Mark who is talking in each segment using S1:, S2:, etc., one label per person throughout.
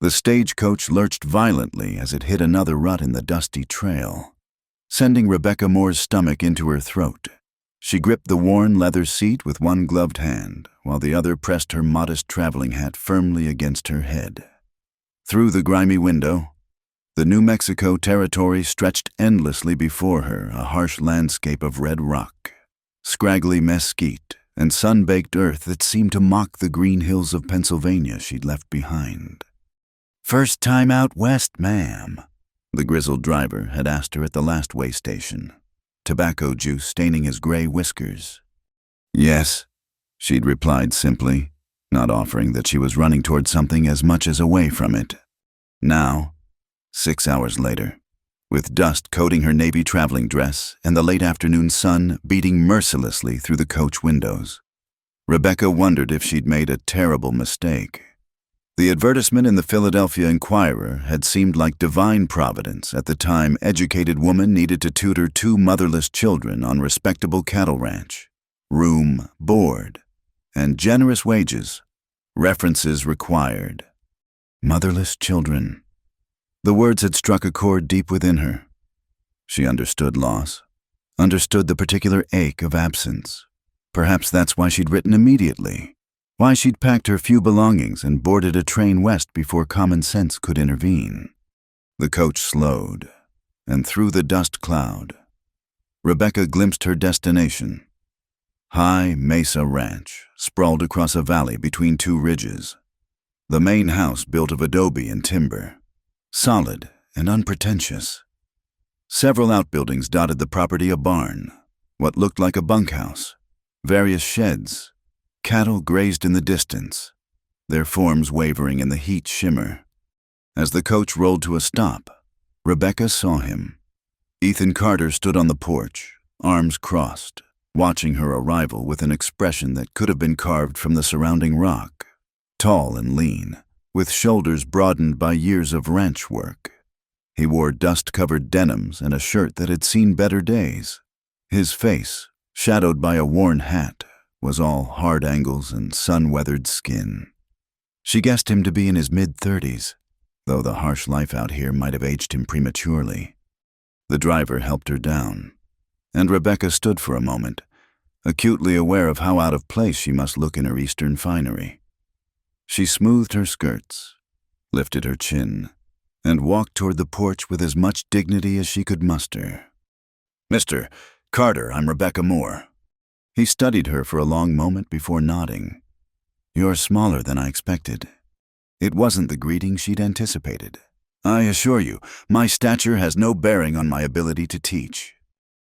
S1: The stagecoach lurched violently as it hit another rut in the dusty trail, sending Rebecca Moore's stomach into her throat. She gripped the worn leather seat with one gloved hand, while the other pressed her modest traveling hat firmly against her head. Through the grimy window, the New Mexico territory stretched endlessly before her, a harsh landscape of red rock, scraggly mesquite, and sun-baked earth that seemed to mock the green hills of Pennsylvania she'd left behind. "First time out west, ma'am?" the grizzled driver had asked her at the last way station, tobacco juice staining his gray whiskers. "Yes," she'd replied simply, not offering that she was running toward something as much as away from it. Now, 6 hours later, with dust coating her navy traveling dress and the late afternoon sun beating mercilessly through the coach windows, Rebecca wondered if she'd made a terrible mistake. The advertisement in the Philadelphia Inquirer had seemed like divine providence at the time educated woman needed to tutor 2 motherless children on respectable cattle ranch, room, board, and generous wages. References required. Motherless children. The words had struck a chord deep within her. She understood loss, understood the particular ache of absence. Perhaps that's why she'd written immediately. Why she'd packed her few belongings and boarded a train west before common sense could intervene. The coach slowed, and through the dust cloud, Rebecca glimpsed her destination. High Mesa Ranch sprawled across a valley between 2 ridges. The main house built of adobe and timber, solid and unpretentious. Several outbuildings dotted the property, a barn, what looked like a bunkhouse, various sheds. Cattle grazed in the distance, their forms wavering in the heat shimmer. As the coach rolled to a stop, Rebecca saw him. Ethan Carter stood on the porch, arms crossed, watching her arrival with an expression that could have been carved from the surrounding rock. Tall and lean, with shoulders broadened by years of ranch work. He wore dust-covered denims and a shirt that had seen better days. His face, shadowed by a worn hat, was all hard angles and sun-weathered skin. She guessed him to be in his mid-30s, though the harsh life out here might have aged him prematurely. The driver helped her down, and Rebecca stood for a moment, acutely aware of how out of place she must look in her eastern finery. She smoothed her skirts, lifted her chin, and walked toward the porch with as much dignity as she could muster. "Mr. Carter, I'm Rebecca Moore." He studied her for a long moment before nodding. "You're smaller than I expected." It wasn't the greeting she'd anticipated. "I assure you, my stature has no bearing on my ability to teach."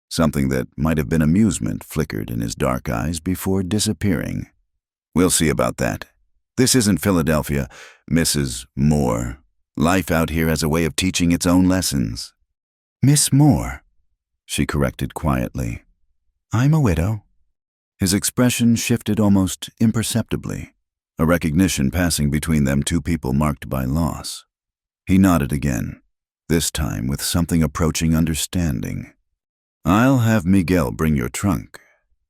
S1: Something that might have been amusement flickered in his dark eyes before disappearing. "We'll see about that. This isn't Philadelphia, Mrs. Moore. Life out here has a way of teaching its own lessons." "Miss Moore," she corrected quietly. "I'm a widow." His expression shifted almost imperceptibly, a recognition passing between them, 2 people marked by loss. He nodded again, this time with something approaching understanding. "I'll have Miguel bring your trunk.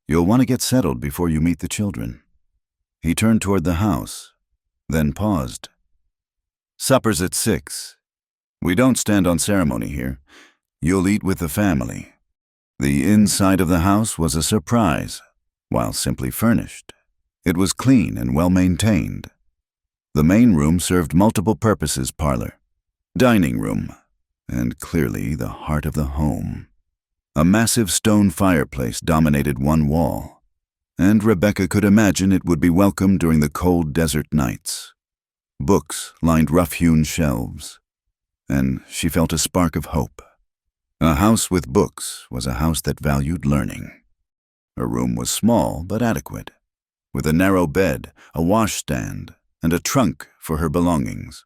S1: You'll want to get settled before you meet the children." He turned toward the house, then paused. "Supper's at 6. We don't stand on ceremony here. You'll eat with the family." The inside of the house was a surprise. While simply furnished, it was clean and well-maintained. The main room served multiple purposes: parlor, dining room, and clearly the heart of the home. A massive stone fireplace dominated one wall, and Rebecca could imagine it would be welcome during the cold desert nights. Books lined rough-hewn shelves, and she felt a spark of hope. A house with books was a house that valued learning. Her room was small but adequate, with a narrow bed, a washstand, and a trunk for her belongings.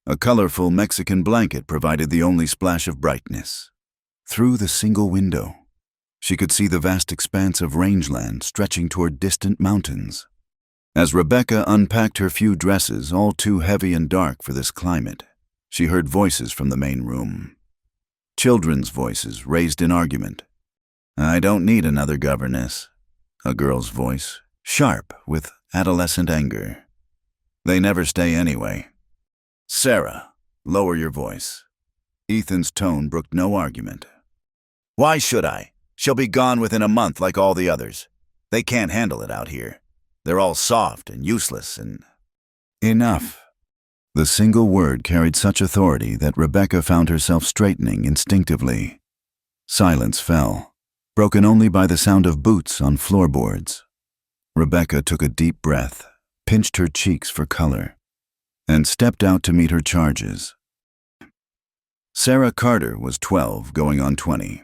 S1: A colorful Mexican blanket provided the only splash of brightness. Through the single window, she could see the vast expanse of rangeland stretching toward distant mountains. As Rebecca unpacked her few dresses, all too heavy and dark for this climate, she heard voices from the main room. Children's voices raised in argument. "I don't need another governess," a girl's voice, sharp with adolescent anger. "They never stay anyway." Sarah, lower your voice. Ethan's tone brooked no argument. Why should I? She'll be gone within a month like all the others. They can't handle it out here. They're all soft and useless and... Enough. The single word carried such authority that Rebecca found herself straightening instinctively. Silence fell, broken only by the sound of boots on floorboards. Rebecca took a deep breath, pinched her cheeks for color, and stepped out to meet her charges. Sarah Carter was 12, going on 20,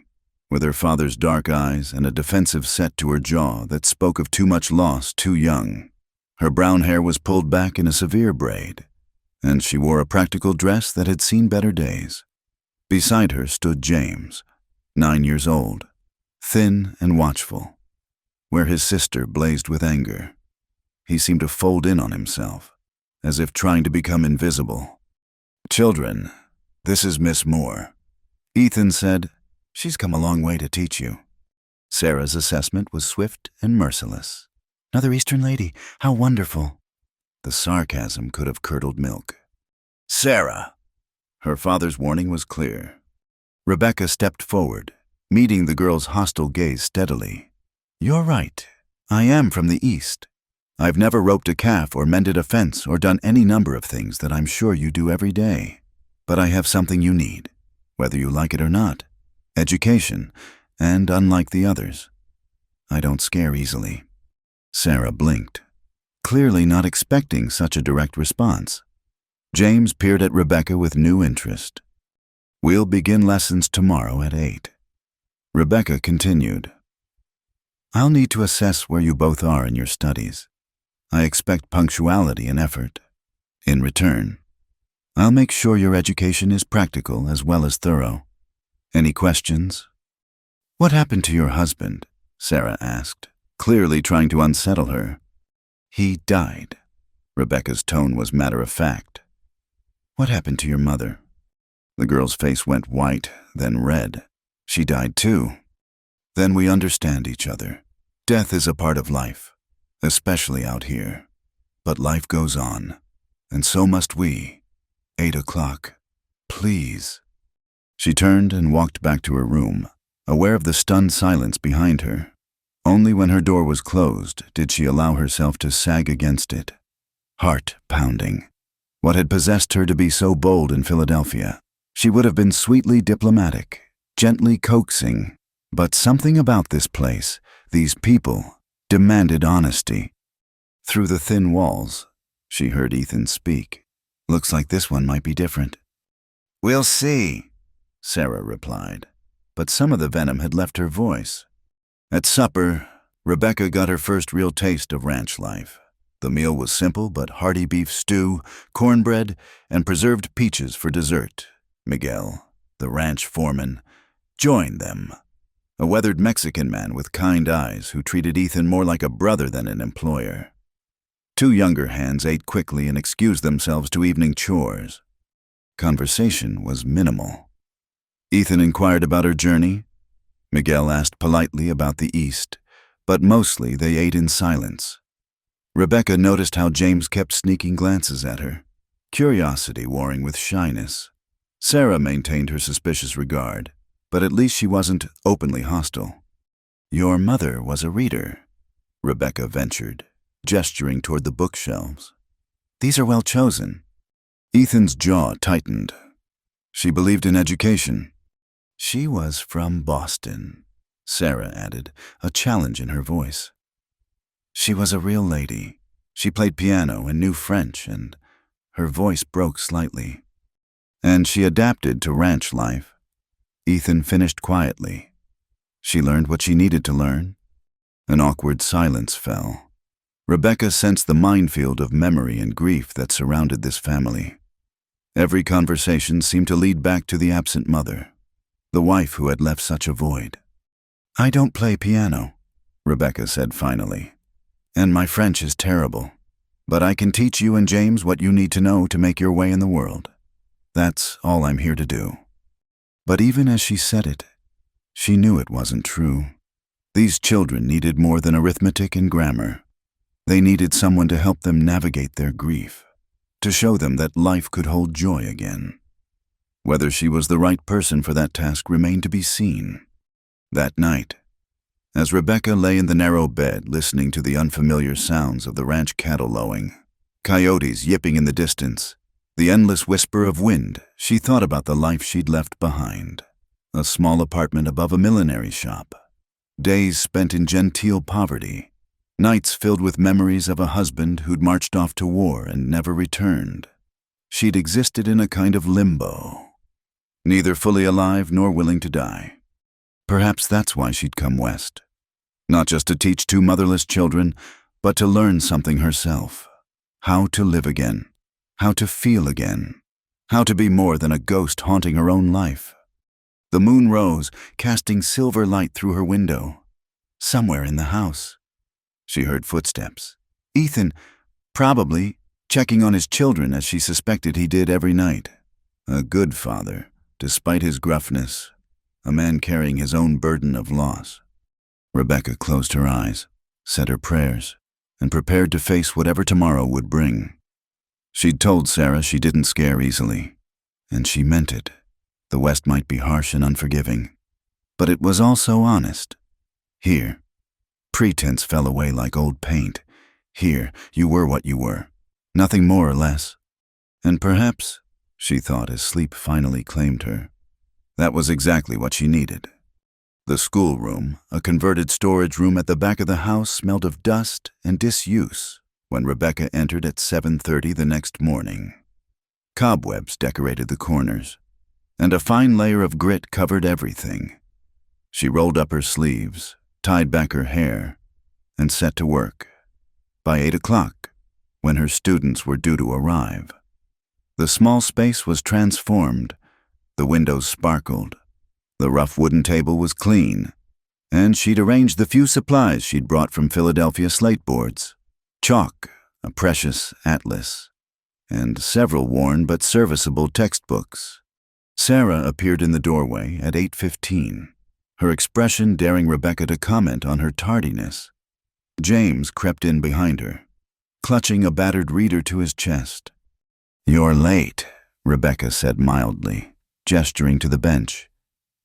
S1: with her father's dark eyes and a defensive set to her jaw that spoke of too much loss too young. Her brown hair was pulled back in a severe braid, and she wore a practical dress that had seen better days. Beside her stood James, 9 years old, thin and watchful, where his sister blazed with anger. He seemed to fold in on himself, as if trying to become invisible. Children, this is Miss Moore. Ethan said, she's come a long way to teach you. Sarah's assessment was swift and merciless. Another Eastern lady, how wonderful. The sarcasm could have curdled milk. Sarah! Her father's warning was clear. Rebecca stepped forward, meeting the girl's hostile gaze steadily. You're right. I am from the East. I've never roped a calf or mended a fence or done any number of things that I'm sure you do every day. But I have something you need, whether you like it or not. Education, and unlike the others, I don't scare easily. Sarah blinked, clearly not expecting such a direct response. James peered at Rebecca with new interest. We'll begin lessons tomorrow at 8. Rebecca continued. I'll need to assess where you both are in your studies. I expect punctuality and effort. In return, I'll make sure your education is practical as well as thorough. Any questions? What happened to your husband? Sarah asked, clearly trying to unsettle her. He died. Rebecca's tone was matter-of-fact. What happened to your mother? The girl's face went white, then red. She died too. Then we understand each other. Death is a part of life, especially out here. But life goes on, and so must we. 8 o'clock. Please. She turned and walked back to her room, aware of the stunned silence behind her. Only when her door was closed did she allow herself to sag against it. Heart pounding. What had possessed her to be so bold in Philadelphia? She would have been sweetly diplomatic, gently coaxing, but something about this place, these people, demanded honesty. Through the thin walls, she heard Ethan speak. Looks like this one might be different. We'll see, Sarah replied, but some of the venom had left her voice. At supper, Rebecca got her first real taste of ranch life. The meal was simple but hearty beef stew, cornbread, and preserved peaches for dessert. Miguel, the ranch foreman, joined them. A weathered Mexican man with kind eyes who treated Ethan more like a brother than an employer. 2 younger hands ate quickly and excused themselves to evening chores. Conversation was minimal. Ethan inquired about her journey. Miguel asked politely about the East, but mostly they ate in silence. Rebecca noticed how James kept sneaking glances at her, curiosity warring with shyness. Sarah maintained her suspicious regard, but at least she wasn't openly hostile. Your mother was a reader, Rebecca ventured, gesturing toward the bookshelves. These are well chosen. Ethan's jaw tightened. She believed in education. She was from Boston, Sarah added, a challenge in her voice. She was a real lady. She played piano and knew French, and her voice broke slightly. And she adapted to ranch life. Ethan finished quietly. She learned what she needed to learn. An awkward silence fell. Rebecca sensed the minefield of memory and grief that surrounded this family. Every conversation seemed to lead back to the absent mother, the wife who had left such a void. I don't play piano, Rebecca said finally, and my French is terrible, but I can teach you and James what you need to know to make your way in the world. That's all I'm here to do. But even as she said it, she knew it wasn't true. These children needed more than arithmetic and grammar. They needed someone to help them navigate their grief, to show them that life could hold joy again. Whether she was the right person for that task remained to be seen. That night, as Rebecca lay in the narrow bed listening to the unfamiliar sounds of the ranch cattle lowing, coyotes yipping in the distance, the endless whisper of wind, she thought about the life she'd left behind. A small apartment above a millinery shop, days spent in genteel poverty, nights filled with memories of a husband who'd marched off to war and never returned. She'd existed in a kind of limbo, neither fully alive nor willing to die. Perhaps that's why she'd come west. Not just to teach two motherless children, but to learn something herself. How to live again. How to feel again. How to be more than a ghost haunting her own life. The moon rose, casting silver light through her window. Somewhere in the house. She heard footsteps. Ethan, probably, checking on his children as she suspected he did every night. A good father, despite his gruffness. A man carrying his own burden of loss. Rebecca closed her eyes, said her prayers, and prepared to face whatever tomorrow would bring. She'd told Sarah she didn't scare easily, and she meant it. The West might be harsh and unforgiving, but it was also honest. Here, pretense fell away like old paint. Here, you were what you were, nothing more or less. And perhaps, she thought as sleep finally claimed her, that was exactly what she needed. The schoolroom, a converted storage room at the back of the house, smelled of dust and disuse when Rebecca entered at 7:30 the next morning. Cobwebs decorated the corners, and a fine layer of grit covered everything. She rolled up her sleeves, tied back her hair, and set to work. By 8 o'clock, when her students were due to arrive, the small space was transformed. The windows sparkled. The rough wooden table was clean, and she'd arranged the few supplies she'd brought from Philadelphia slate boards, chalk, a precious atlas, and several worn but serviceable textbooks. Sarah appeared in the doorway at 8:15, her expression daring Rebecca to comment on her tardiness. James crept in behind her, clutching a battered reader to his chest. "You're late," Rebecca said mildly, gesturing to the bench.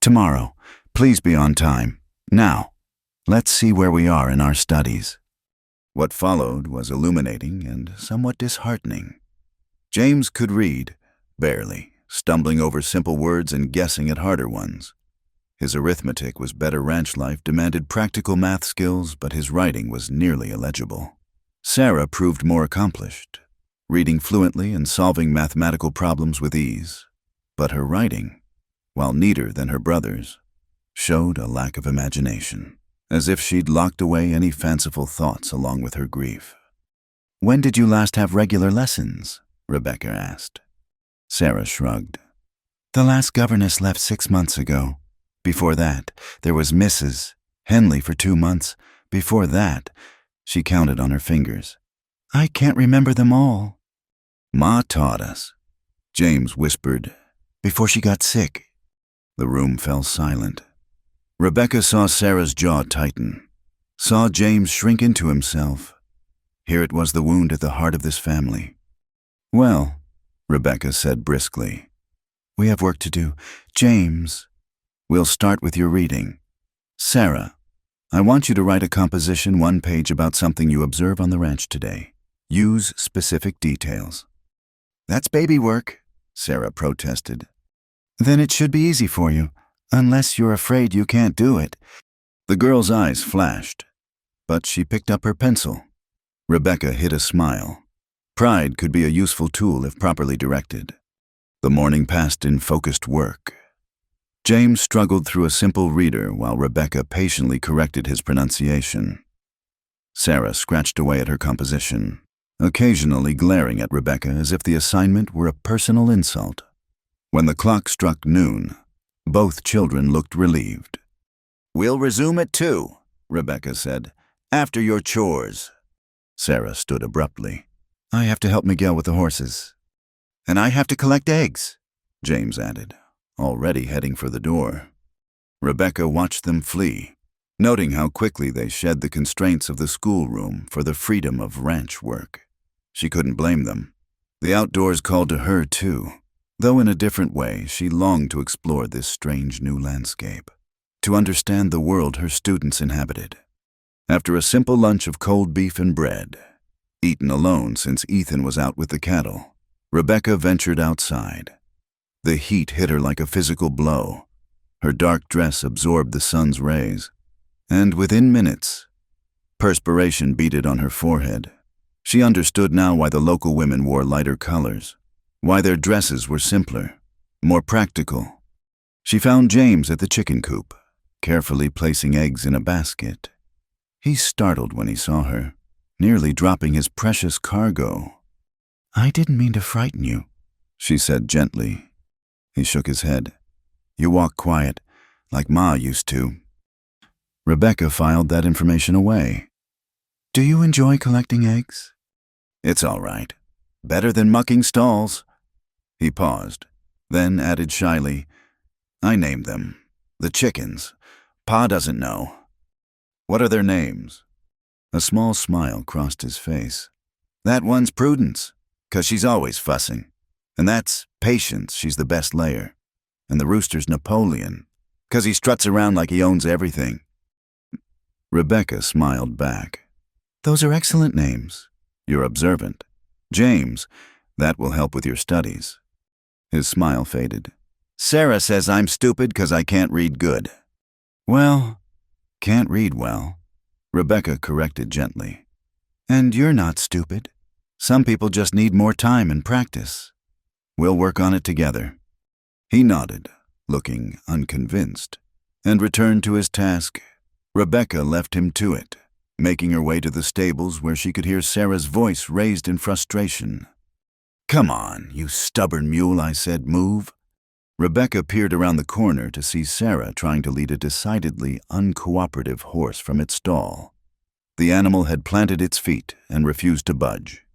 S1: "Tomorrow, please be on time. Now, let's see where we are in our studies." What followed was illuminating and somewhat disheartening. James could read, barely, stumbling over simple words and guessing at harder ones. His arithmetic was better. Ranch life demanded practical math skills, but his writing was nearly illegible. Sarah proved more accomplished, reading fluently and solving mathematical problems with ease. But her writing, while neater than her brother's, showed a lack of imagination, as if she'd locked away any fanciful thoughts along with her grief. "When did you last have regular lessons?" Rebecca asked. Sarah shrugged. "The last governess left 6 months ago. Before that, there was Mrs. Henley for 2 months. Before that," she counted on her fingers. "I can't remember them all." "Ma taught us," James whispered, "before she got sick." The room fell silent. Rebecca saw Sarah's jaw tighten, saw James shrink into himself. Here it was, the wound at the heart of this family. "Well," Rebecca said briskly, "we have work to do. James, we'll start with your reading. Sarah, I want you to write a composition 1 page about something you observe on the ranch today. Use specific details." "That's baby work," Sarah protested. "Then it should be easy for you, unless you're afraid you can't do it." The girl's eyes flashed, but she picked up her pencil. Rebecca hid a smile. Pride could be a useful tool if properly directed. The morning passed in focused work. James struggled through a simple reader while Rebecca patiently corrected his pronunciation. Sarah scratched away at her composition, occasionally glaring at Rebecca as if the assignment were a personal insult. When the clock struck noon, both children looked relieved. "We'll resume at 2, Rebecca said, "after your chores." Sarah stood abruptly. "I have to help Miguel with the horses." "And I have to collect eggs," James added, already heading for the door. Rebecca watched them flee, noting how quickly they shed the constraints of the schoolroom for the freedom of ranch work. She couldn't blame them. The outdoors called to her, too, though in a different way. She longed to explore this strange new landscape, to understand the world her students inhabited. After a simple lunch of cold beef and bread, eaten alone since Ethan was out with the cattle, Rebecca ventured outside. The heat hit her like a physical blow. Her dark dress absorbed the sun's rays, and within minutes, perspiration beaded on her forehead. She understood now why the local women wore lighter colors, why their dresses were simpler, more practical. She found James at the chicken coop, carefully placing eggs in a basket. He startled when he saw her, nearly dropping his precious cargo. "I didn't mean to frighten you," she said gently. He shook his head. "You walk quiet, like Ma used to." Rebecca filed that information away. "Do you enjoy collecting eggs?" "It's all right. Better than mucking stalls." He paused, then added shyly, "I named them. The chickens. Pa doesn't know." "What are their names?" A small smile crossed his face. "That one's Prudence, 'cause she's always fussing. And that's Patience, she's the best layer. And the rooster's Napoleon, 'cause he struts around like he owns everything." Rebecca smiled back. "Those are excellent names. You're observant. James, that will help with your studies." His smile faded. "Sarah says I'm stupid 'cause I can't read good." "Well, can't read well," Rebecca corrected gently. "And you're not stupid. Some people just need more time and practice. We'll work on it together." He nodded, looking unconvinced, and returned to his task. Rebecca left him to it, making her way to the stables where she could hear Sarah's voice raised in frustration. "Come on, you stubborn mule," I said, "move." Rebecca peered around the corner to see Sarah trying to lead a decidedly uncooperative horse from its stall. The animal had planted its feet and refused to budge,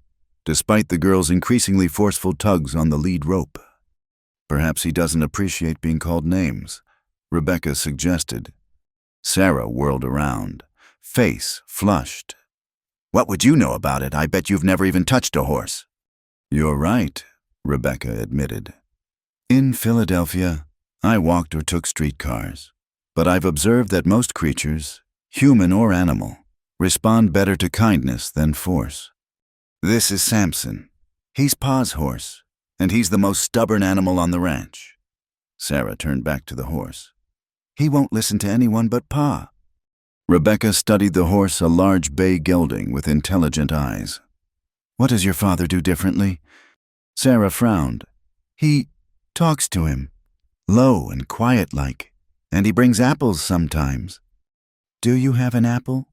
S1: despite the girl's increasingly forceful tugs on the lead rope. "Perhaps he doesn't appreciate being called names," Rebecca suggested. Sarah whirled around, face flushed. "What would you know about it? I bet you've never even touched a horse." "You're right," Rebecca admitted. "In Philadelphia, I walked or took streetcars, but I've observed that most creatures, human or animal, respond better to kindness than force. This is Samson. He's Pa's horse, and he's the most stubborn animal on the ranch." Sarah turned back to the horse. "He won't listen to anyone but Pa." Rebecca studied the horse, a large bay gelding with intelligent eyes. "What does your father do differently?" Sarah frowned. "He talks to him, low and quiet-like, and he brings apples sometimes." "Do you have an apple?"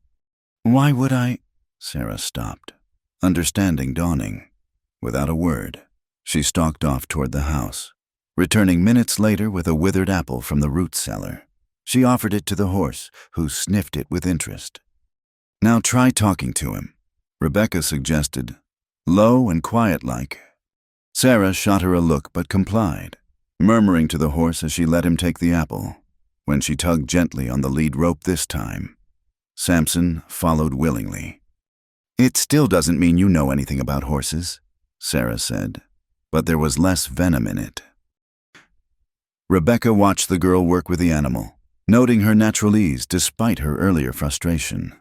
S1: "Why would I?" Sarah stopped, understanding dawning. Without a word, she stalked off toward the house, returning minutes later with a withered apple from the root cellar. She offered it to the horse, who sniffed it with interest. "Now try talking to him," Rebecca suggested, low and quiet-like. Sarah shot her a look but complied, murmuring to the horse as she let him take the apple. When she tugged gently on the lead rope this time, Samson followed willingly. "It still doesn't mean you know anything about horses," Sarah said, but there was less venom in it. Rebecca watched the girl work with the animal, noting her natural ease despite her earlier frustration.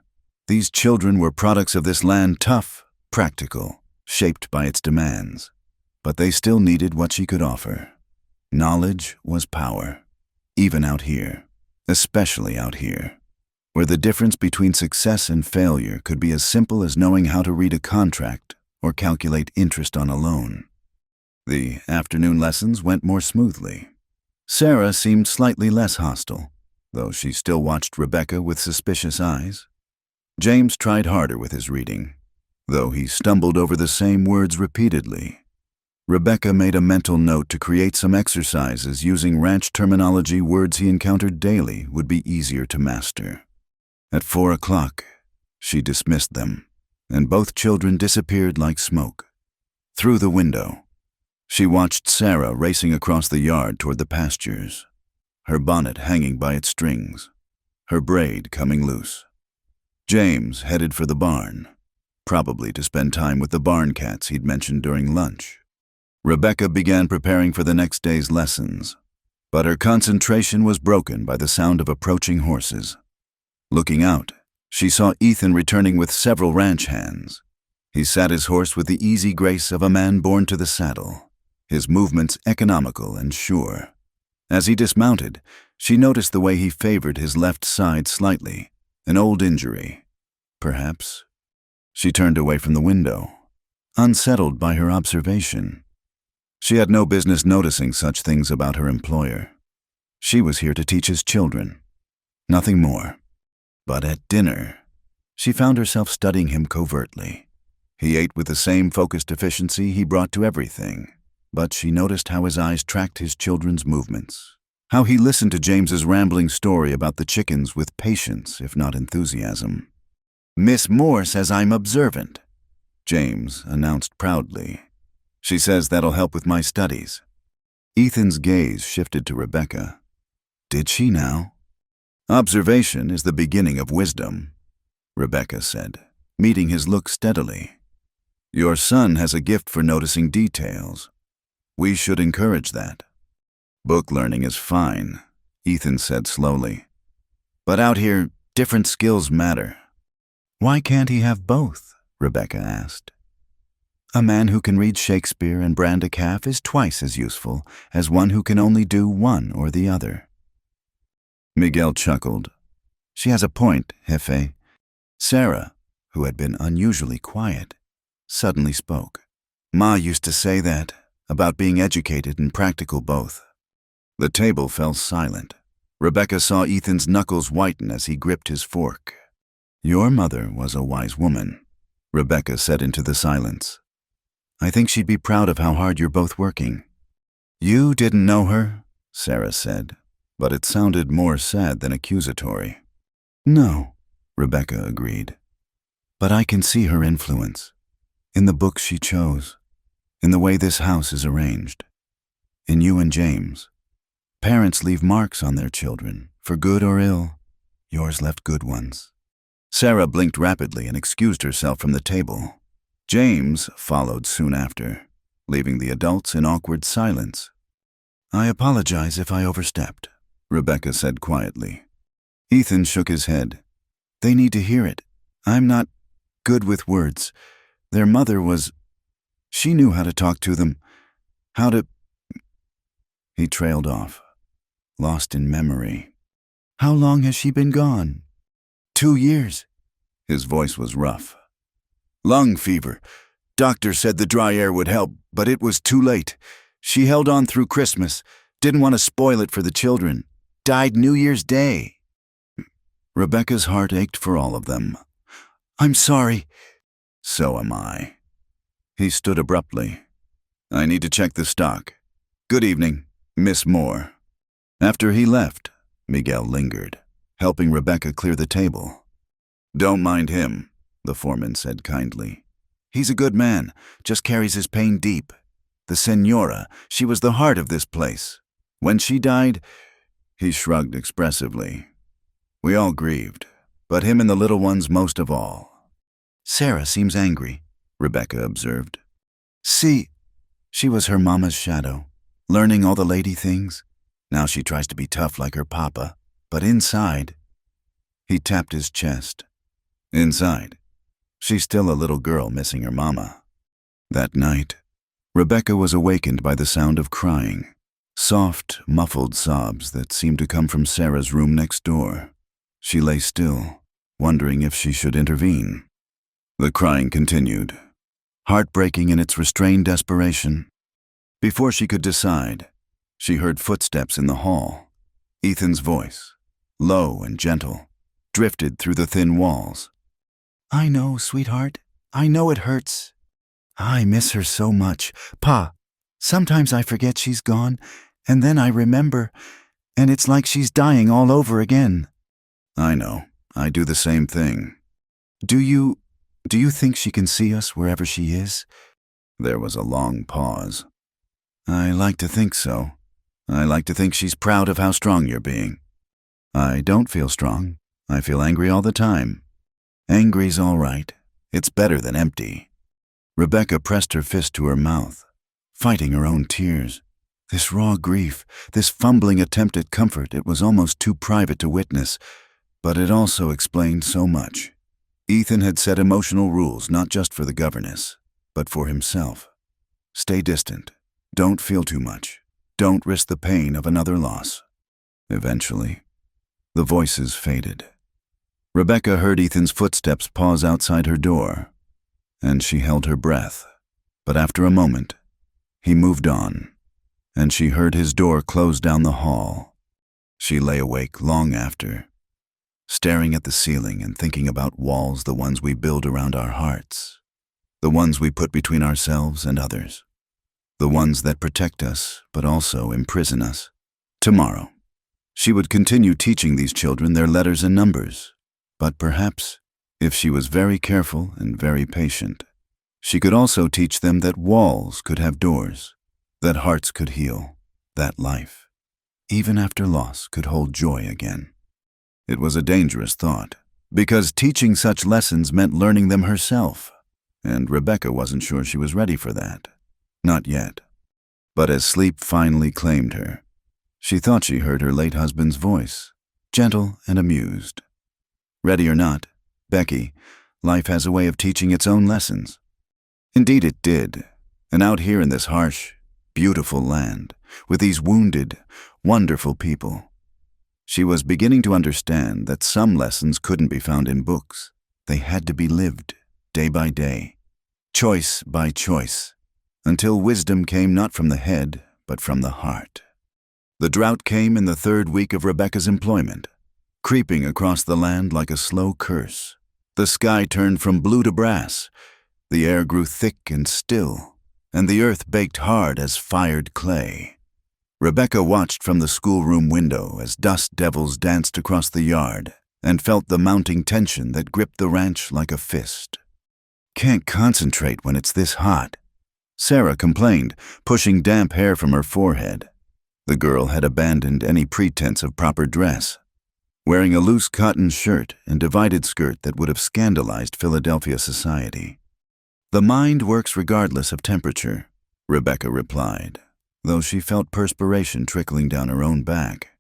S1: These children were products of this land, tough, practical, shaped by its demands. But they still needed what she could offer. Knowledge was power, even out here, especially out here, where the difference between success and failure could be as simple as knowing how to read a contract or calculate interest on a loan. The afternoon lessons went more smoothly. Sarah seemed slightly less hostile, though she still watched Rebecca with suspicious eyes. James tried harder with his reading, though he stumbled over the same words repeatedly. Rebecca made a mental note to create some exercises using ranch terminology. Words he encountered daily would be easier to master. At 4 o'clock, she dismissed them, and both children disappeared like smoke. Through the window, she watched Sarah racing across the yard toward the pastures, her bonnet hanging by its strings, her braid coming loose. James headed for the barn, probably to spend time with the barn cats he'd mentioned during lunch. Rebecca began preparing for the next day's lessons, but her concentration was broken by the sound of approaching horses. Looking out, she saw Ethan returning with several ranch hands. He sat his horse with the easy grace of a man born to the saddle, his movements economical and sure. As he dismounted, she noticed the way he favored his left side slightly, an old injury, perhaps. She turned away from the window, unsettled by her observation. She had no business noticing such things about her employer. She was here to teach his children, nothing more. But at dinner, she found herself studying him covertly. He ate with the same focused efficiency he brought to everything, but she noticed how his eyes tracked his children's movements, how he listened to James's rambling story about the chickens with patience, if not enthusiasm. "Miss Moore says I'm observant," James announced proudly. "She says that'll help with my studies." Ethan's gaze shifted to Rebecca. Did she now? "Observation is the beginning of wisdom," Rebecca said, meeting his look steadily. "Your son has a gift for noticing details. We should encourage that." "Book learning is fine," Ethan said slowly. "But out here, different skills matter." "Why can't he have both?" Rebecca asked. "A man who can read Shakespeare and brand a calf is twice as useful as one who can only do one or the other." Miguel chuckled. "She has a point, Jefe." Sarah, who had been unusually quiet, suddenly spoke. "Ma used to say that, about being educated and practical both." The table fell silent. Rebecca saw Ethan's knuckles whiten as he gripped his fork. "Your mother was a wise woman," Rebecca said into the silence. "I think she'd be proud of how hard you're both working." "You didn't know her," Sarah said, but it sounded more sad than accusatory. "No," Rebecca agreed. "But I can see her influence, in the books she chose, in the way this house is arranged, in you and James. Parents leave marks on their children, for good or ill. Yours left good ones." Sarah blinked rapidly and excused herself from the table. James followed soon after, leaving the adults in awkward silence. "I apologize if I overstepped," Rebecca said quietly. Ethan shook his head. "They need to hear it. I'm not good with words. Their mother was... She knew how to talk to them, how to..." He trailed off, lost in memory. "How long has she been gone?" 2 years. His voice was rough. "Lung fever. Doctor said the dry air would help, but it was too late. She held on through Christmas, didn't want to spoil it for the children. Died New Year's Day." Rebecca's heart ached for all of them. "I'm sorry." "So am I." He stood abruptly. "I need to check the stock. Good evening, Miss Moore." After he left, Miguel lingered, helping Rebecca clear the table. "Don't mind him," the foreman said kindly. "He's a good man, just carries his pain deep. The Senora, she was the heart of this place. When she died..." He shrugged expressively. "We all grieved, but him and the little ones most of all." "Sarah seems angry," Rebecca observed. "See, she was her mama's shadow, learning all the lady things. Now she tries to be tough like her papa, but inside..." He tapped his chest. "Inside, she's still a little girl missing her mama." That night, Rebecca was awakened by the sound of crying, soft, muffled sobs that seemed to come from Sarah's room next door. She lay still, wondering if she should intervene. The crying continued, heartbreaking in its restrained desperation. Before she could decide, she heard footsteps in the hall. Ethan's voice, low and gentle, drifted through the thin walls. "I know, sweetheart. I know it hurts. I miss her so much. Pa, sometimes I forget she's gone, and then I remember, and it's like she's dying all over again." "I know. I do the same thing." Do you think she can see us wherever she is?" There was a long pause. "I like to think so. I like to think she's proud of how strong you're being." "I don't feel strong. I feel angry all the time." "Angry's all right. It's better than empty." Rebecca pressed her fist to her mouth, fighting her own tears. This raw grief, this fumbling attempt at comfort, it was almost too private to witness, but it also explained so much. Ethan had set emotional rules not just for the governess, but for himself. Stay distant. Don't feel too much. Don't risk the pain of another loss. Eventually, the voices faded. Rebecca heard Ethan's footsteps pause outside her door, and she held her breath. But after a moment, he moved on, and she heard his door close down the hall. She lay awake long after, staring at the ceiling and thinking about walls, the ones we build around our hearts, the ones we put between ourselves and others, the ones that protect us but also imprison us. Tomorrow, she would continue teaching these children their letters and numbers, but perhaps, if she was very careful and very patient, she could also teach them that walls could have doors, that hearts could heal, that life, even after loss, could hold joy again. It was a dangerous thought, because teaching such lessons meant learning them herself, and Rebecca wasn't sure she was ready for that. Not yet. But as sleep finally claimed her, she thought she heard her late husband's voice, gentle and amused. Ready or not, Becky, life has a way of teaching its own lessons. Indeed it did, and out here in this harsh, beautiful land, with these wounded, wonderful people, she was beginning to understand that some lessons couldn't be found in books. They had to be lived, day by day, choice by choice, until wisdom came not from the head, but from the heart. The drought came in the third week of Rebecca's employment, creeping across the land like a slow curse. The sky turned from blue to brass, the air grew thick and still, and the earth baked hard as fired clay. Rebecca watched from the schoolroom window as dust devils danced across the yard and felt the mounting tension that gripped the ranch like a fist. "Can't concentrate when it's this hot," Sarah complained, pushing damp hair from her forehead. The girl had abandoned any pretense of proper dress, wearing a loose cotton shirt and divided skirt that would have scandalized Philadelphia society. "The mind works regardless of temperature," Rebecca replied, though she felt perspiration trickling down her own back.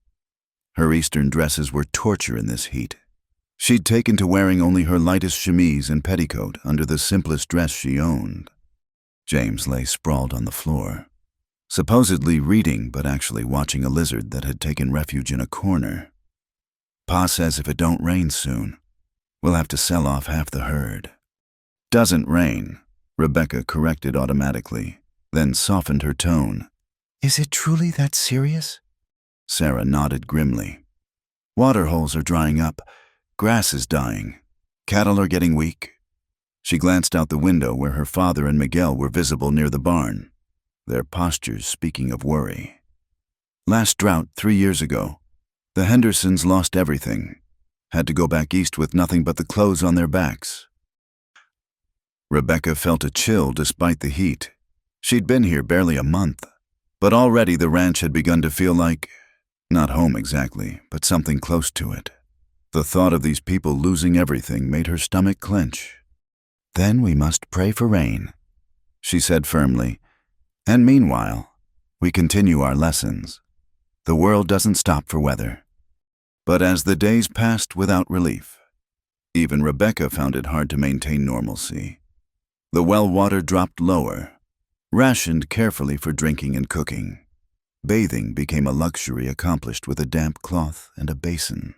S1: Her Eastern dresses were torture in this heat. She'd taken to wearing only her lightest chemise and petticoat under the simplest dress she owned. James lay sprawled on the floor, supposedly reading but actually watching a lizard that had taken refuge in a corner. "Pa says if it don't rain soon, we'll have to sell off half the herd." "Doesn't rain," Rebecca corrected automatically, then softened her tone. "Is it truly that serious?" Sarah nodded grimly. "Water holes are drying up, grass is dying, cattle are getting weak." She glanced out the window where her father and Miguel were visible near the barn, their postures speaking of worry. "Last drought 3 years ago, the Hendersons lost everything, had to go back east with nothing but the clothes on their backs." Rebecca felt a chill despite the heat. She'd been here barely a month, but already the ranch had begun to feel like, not home exactly, but something close to it. The thought of these people losing everything made her stomach clench. "Then we must pray for rain," she said firmly. "And meanwhile, we continue our lessons. The world doesn't stop for weather." But as the days passed without relief, even Rebecca found it hard to maintain normalcy. The well water dropped lower, rationed carefully for drinking and cooking. Bathing became a luxury accomplished with a damp cloth and a basin.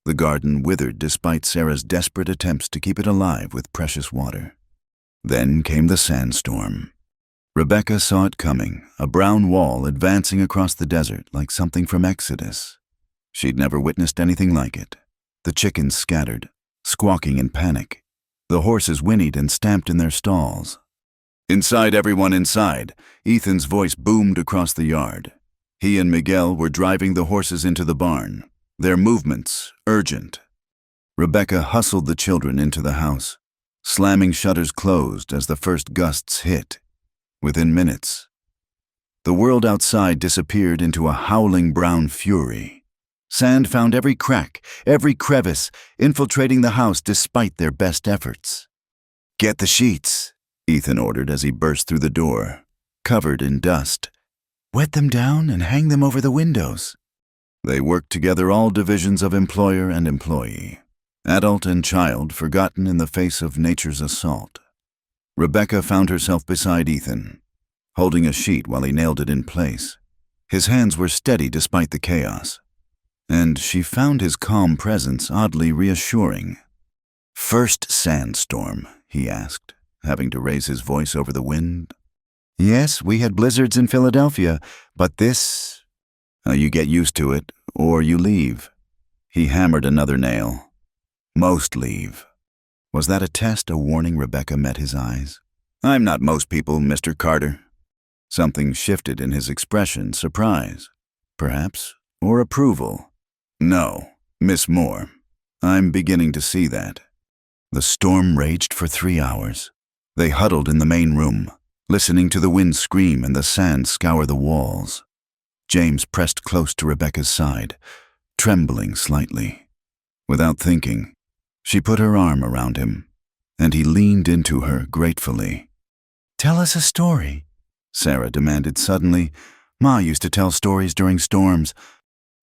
S1: The garden withered despite Sarah's desperate attempts to keep it alive with precious water. Then came the sandstorm. Rebecca saw it coming, a brown wall advancing across the desert like something from Exodus. She'd never witnessed anything like it. The chickens scattered, squawking in panic. The horses whinnied and stamped in their stalls. "Inside, everyone inside," Ethan's voice boomed across the yard. He and Miguel were driving the horses into the barn, their movements urgent. Rebecca hustled the children into the house, slamming shutters closed as the first gusts hit. Within minutes, the world outside disappeared into a howling brown fury. Sand found every crack, every crevice, infiltrating the house despite their best efforts. "Get the sheets," Ethan ordered as he burst through the door. covered in dust. Wet them down and hang them over the windows. They worked together, all divisions of employer and employee, adult and child, forgotten in the face of nature's assault. Rebecca found herself beside Ethan, holding a sheet while he nailed it in place. His hands were steady despite the chaos, and she found his calm presence oddly reassuring. "First sandstorm?" he asked, having to raise his voice over the wind. "Yes, we had blizzards in Philadelphia, but this—" "You get used to it, or you leave." He hammered another nail. "Most leave." Was that a test, a warning? Rebecca met his eyes. "I'm not most people, Mr. Carter." Something shifted in his expression, surprise, perhaps, or approval. "No, Miss Moore, I'm beginning to see that." The storm raged for 3 hours. They huddled in the main room, listening to the wind scream and the sand scour the walls. James pressed close to Rebecca's side, trembling slightly. Without thinking, she put her arm around him, and he leaned into her gratefully. "Tell us a story," Sarah demanded suddenly. "Ma used to tell stories during storms."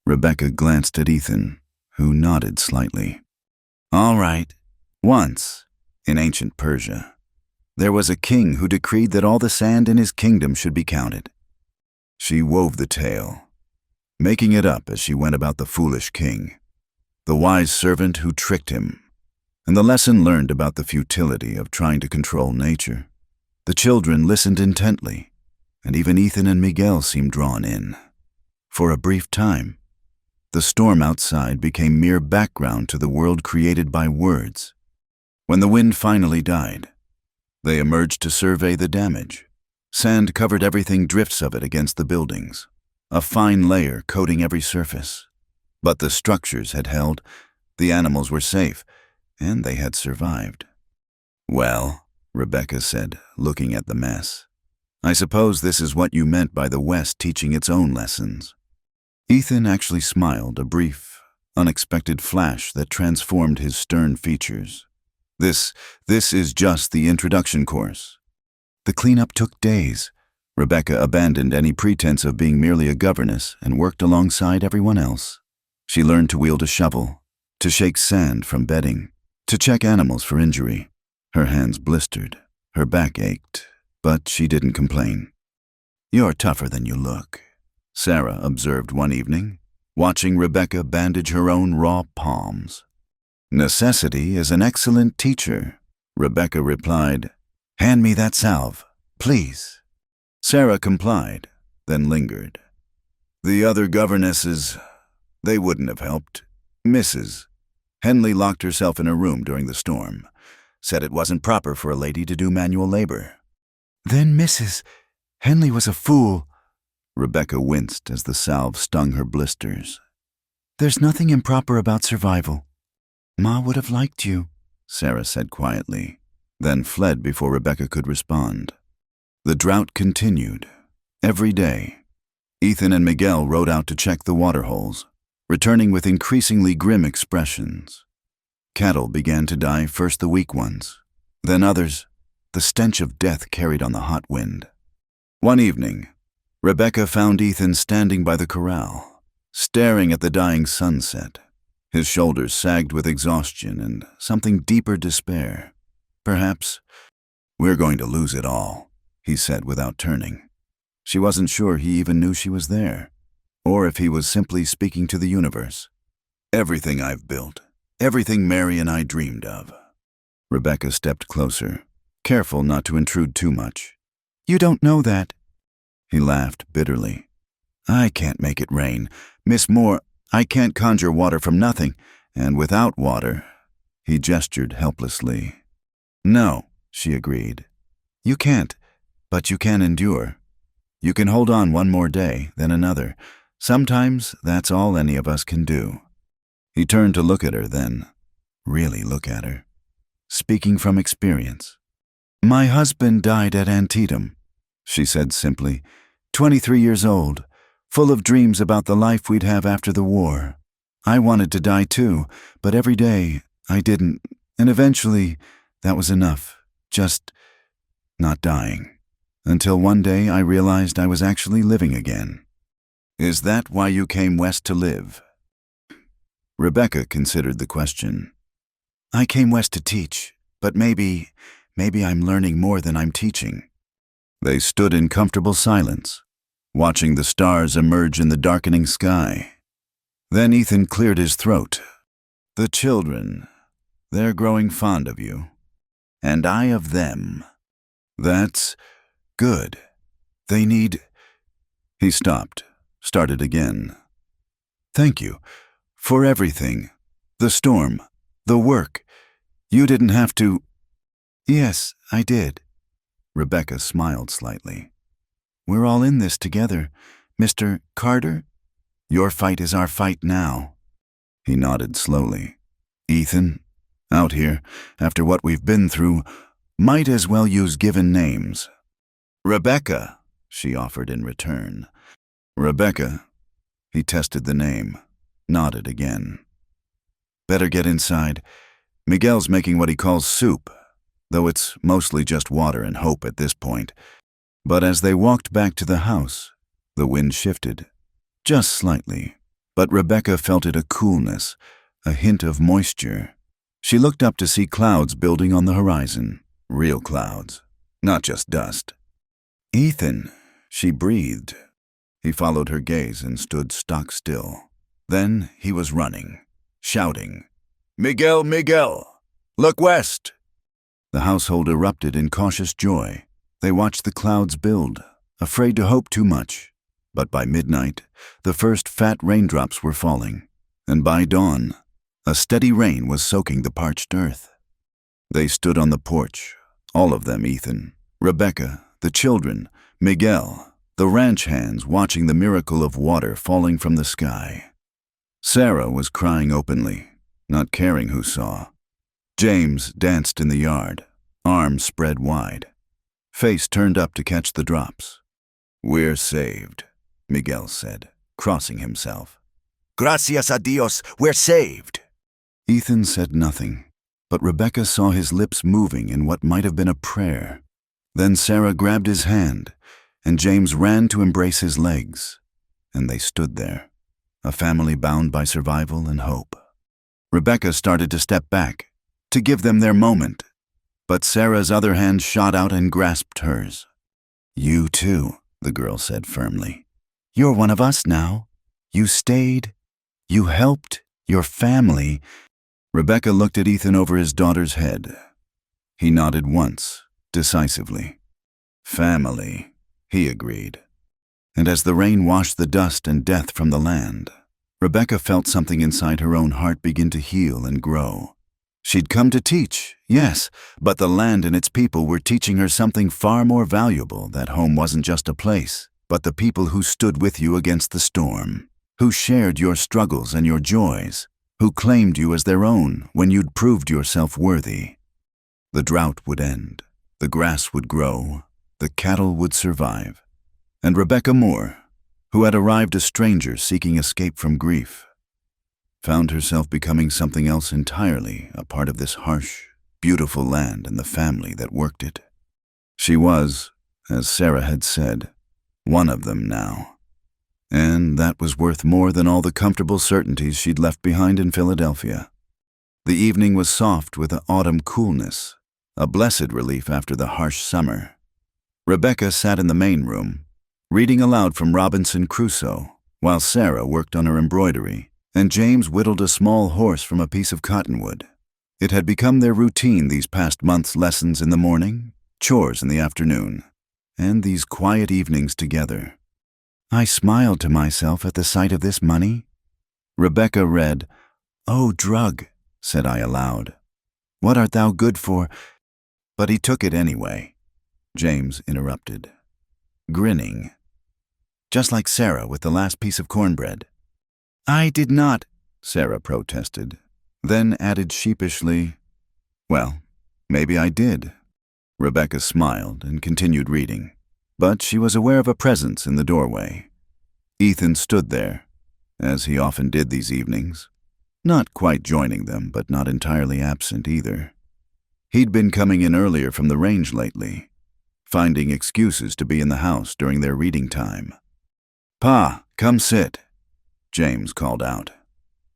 S1: Rebecca glanced at Ethan, who nodded slightly. "All right. Once, in ancient Persia, there was a king who decreed that all the sand in his kingdom should be counted." She wove the tale, making it up as she went about the foolish king, the wise servant who tricked him, and the lesson learned about the futility of trying to control nature. The children listened intently, and even Ethan and Miguel seemed drawn in. For a brief time, the storm outside became mere background to the world created by words. When the wind finally died, they emerged to survey the damage. Sand covered everything, drifts of it against the buildings, a fine layer coating every surface. But the structures had held, the animals were safe, and they had survived. "Well," Rebecca said, looking at the mess, "I suppose this is what you meant by the West teaching its own lessons." Ethan actually smiled, a brief, unexpected flash that transformed his stern features. This is just the introduction course." The cleanup took days. Rebecca abandoned any pretense of being merely a governess and worked alongside everyone else. She learned to wield a shovel, to shake sand from bedding, to check animals for injury. Her hands blistered, her back ached, but she didn't complain. "You're tougher than you look," Sarah observed one evening, watching Rebecca bandage her own raw palms. "Necessity is an excellent teacher," Rebecca replied. "Hand me that salve, please." Sarah complied, then lingered. "The other governesses, they wouldn't have helped. Mrs. Henley locked herself in her room during the storm, said it wasn't proper for a lady to do manual labor." "Then Mrs. Henley was a fool." Rebecca winced as the salve stung her blisters. "There's nothing improper about survival." "Ma would have liked you," Sarah said quietly, then fled before Rebecca could respond. The drought continued. Every day, Ethan and Miguel rode out to check the water holes, returning with increasingly grim expressions. Cattle began to die, first the weak ones, then others, the stench of death carried on the hot wind. One evening, Rebecca found Ethan standing by the corral, staring at the dying sunset. His shoulders sagged with exhaustion and something deeper despair. Perhaps, "We're going to lose it all," he said without turning. She wasn't sure he even knew she was there, or if he was simply speaking to the universe. "Everything I've built, everything Mary and I dreamed of." Rebecca stepped closer, careful not to intrude too much. "You don't know that." He laughed bitterly. "I can't make it rain. Miss Moore, I can't conjure water from nothing, and without water—" He gestured helplessly. "No," she agreed. "You can't, but you can endure. You can hold on one more day, then another. Sometimes that's all any of us can do." He turned to look at her then, really look at her, speaking from experience. "My husband died at Antietam," she said simply, 23 years old, full of dreams about the life we'd have after the war. I wanted to die too, but every day I didn't, and eventually that was enough, just not dying. until one day I realized I was actually living again. Is that why you came west to live? Rebecca considered the question. I came west to teach, but maybe I'm learning more than I'm teaching. They stood in comfortable silence, watching the stars emerge in the darkening sky. Then Ethan cleared his throat. The children, they're growing fond of you. And I of them. That's good. They need... He stopped, started again. Thank you. For everything. The storm. The work. You didn't have to... Yes, I did. Rebecca smiled slightly. We're all in this together. Mr. Carter? Your fight is our fight now. He nodded slowly. Ethan, out here, after what we've been through, might as well use given names. Rebecca, she offered in return. Rebecca. He tested the name, nodded again. Better get inside. Miguel's making what he calls soup, though it's mostly just water and hope at this point. But as they walked back to the house, the wind shifted, just slightly, but Rebecca felt it a coolness, a hint of moisture. She looked up to see clouds building on the horizon, real clouds, not just dust. Ethan, she breathed. He followed her gaze and stood stock still. Then he was running, shouting, Miguel, Miguel! Look west! The household erupted in cautious joy. They watched the clouds build, afraid to hope too much. But by midnight, the first fat raindrops were falling, and by dawn, a steady rain was soaking the parched earth. They stood on the porch, all of them, Ethan, Rebecca, the children, Miguel, the ranch hands watching the miracle of water falling from the sky. Sarah was crying openly, not caring who saw. James danced in the yard, arms spread wide, face turned up to catch the drops. We're saved, Miguel said, crossing himself. Gracias a Dios, we're saved. Ethan said nothing, but Rebecca saw his lips moving in what might have been a prayer. Then Sarah grabbed his hand, and James ran to embrace his legs, and they stood there, a family bound by survival and hope. Rebecca started to step back, to give them their moment, but Sarah's other hand shot out and grasped hers. You too, the girl said firmly. You're one of us now. You stayed. You helped. Your family. Rebecca looked at Ethan over his daughter's head. He nodded once, decisively. Family, he agreed. And as the rain washed the dust and death from the land, Rebecca felt something inside her own heart begin to heal and grow. She'd come to teach, yes, but the land and its people were teaching her something far more valuable, that home wasn't just a place, but the people who stood with you against the storm, who shared your struggles and your joys, who claimed you as their own when you'd proved yourself worthy. The drought would end, the grass would grow, the cattle would survive. And Rebecca Moore, who had arrived a stranger seeking escape from grief, found herself becoming something else entirely, a part of this harsh, beautiful land and the family that worked it. She was, as Sarah had said, one of them now. And that was worth more than all the comfortable certainties she'd left behind in Philadelphia. The evening was soft with an autumn coolness, a blessed relief after the harsh summer. Rebecca sat in the main room, reading aloud from Robinson Crusoe, while Sarah worked on her embroidery, and James whittled a small horse from a piece of cottonwood. It had become their routine these past months' lessons in the morning, chores in the afternoon, and these quiet evenings together. I smiled to myself at the sight of this money. Rebecca read, "Oh, drug," said I aloud. "What art thou good for?" But he took it anyway. James interrupted, grinning, just like Sarah with the last piece of cornbread. I did not, Sarah protested, then added sheepishly, "Well, maybe I did." Rebecca smiled and continued reading, but she was aware of a presence in the doorway. Ethan stood there, as he often did these evenings, not quite joining them, but not entirely absent either. He'd been coming in earlier from the range lately, finding excuses to be in the house during their reading time. "Pa, come sit," James called out.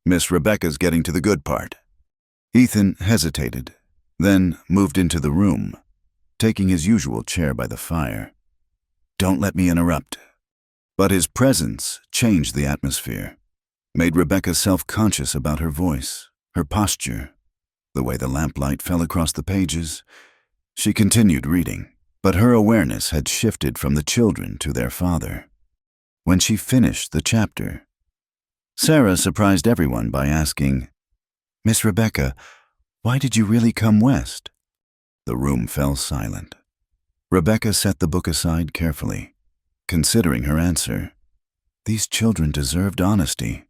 S1: "Miss Rebecca's getting to the good part." Ethan hesitated, then moved into the room, taking his usual chair by the fire. "Don't let me interrupt." But his presence changed the atmosphere, made Rebecca self-conscious about her voice, her posture, the way the lamplight fell across the pages. She continued reading, but her awareness had shifted from the children to their father. When she finished the chapter, Sarah surprised everyone by asking, "Miss Rebecca, why did you really come west?" The room fell silent. Rebecca set the book aside carefully, considering her answer. These children deserved honesty.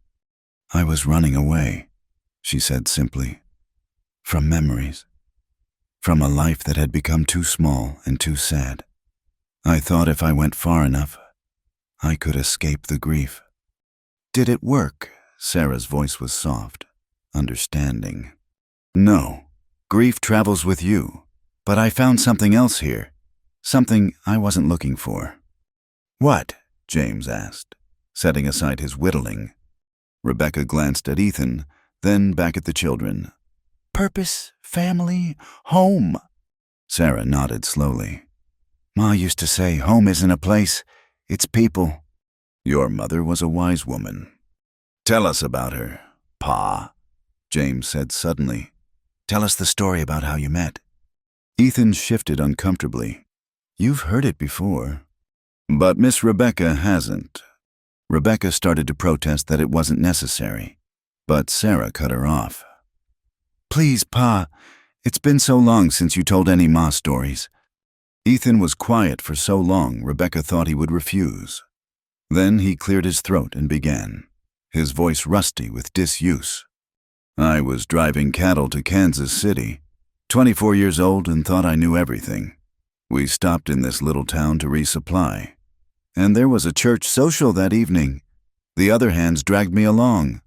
S1: "I was running away," she said simply, "from memories, from a life that had become too small and too sad. I thought if I went far enough, I could escape the grief." "Did it work?" Sarah's voice was soft, understanding. "No, grief travels with you, but I found something else here, something I wasn't looking for." "What?" James asked, setting aside his whittling. Rebecca glanced at Ethan, then back at the children. "Purpose, family, home." Sarah nodded slowly. "Ma used to say home isn't a place, it's people." "Your mother was a wise woman." "Tell us about her, Pa," James said suddenly. "Tell us the story about how you met." Ethan shifted uncomfortably. "You've heard it before." "But Miss Rebecca hasn't." Rebecca started to protest that it wasn't necessary, but Sarah cut her off. "Please, Pa, it's been so long since you told any Ma stories." Ethan was quiet for so long Rebecca thought he would refuse. Then he cleared his throat and began, his voice rusty with disuse. "I was driving cattle to Kansas City, 24 years old, and thought I knew everything. We stopped in this little town to resupply. And there was a church social that evening. The other hands dragged me along."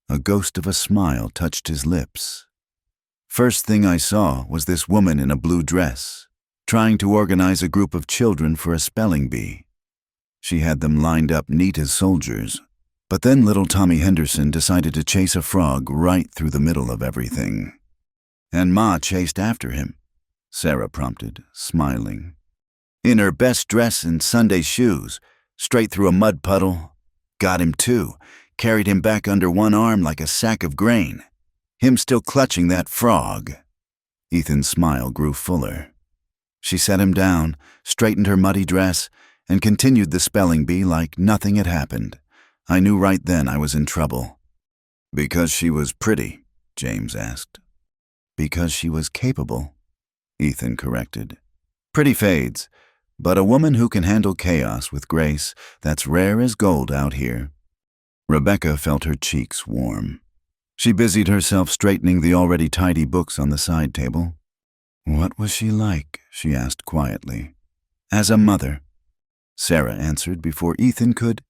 S1: A ghost of a smile touched his lips. "First thing I saw was this woman in a blue dress, trying to organize a group of children for a spelling bee. She had them lined up neat as soldiers. But then little Tommy Henderson decided to chase a frog right through the middle of everything." "And Ma chased after him," Sarah prompted, smiling. "In her best dress and Sunday shoes, straight through a mud puddle. Got him too, carried him back under one arm like a sack of grain. Him still clutching that frog." Ethan's smile grew fuller. She set him down, straightened her muddy dress, and continued the spelling bee like nothing had happened. I knew right then I was in trouble. "Because she was pretty?" James asked. "Because she was capable," Ethan corrected. "Pretty fades, but a woman who can handle chaos with grace, that's rare as gold out here." Rebecca felt her cheeks warm. She busied herself straightening the already tidy books on the side table. "What was she like?" she asked quietly. "As a mother," Sarah answered before Ethan could.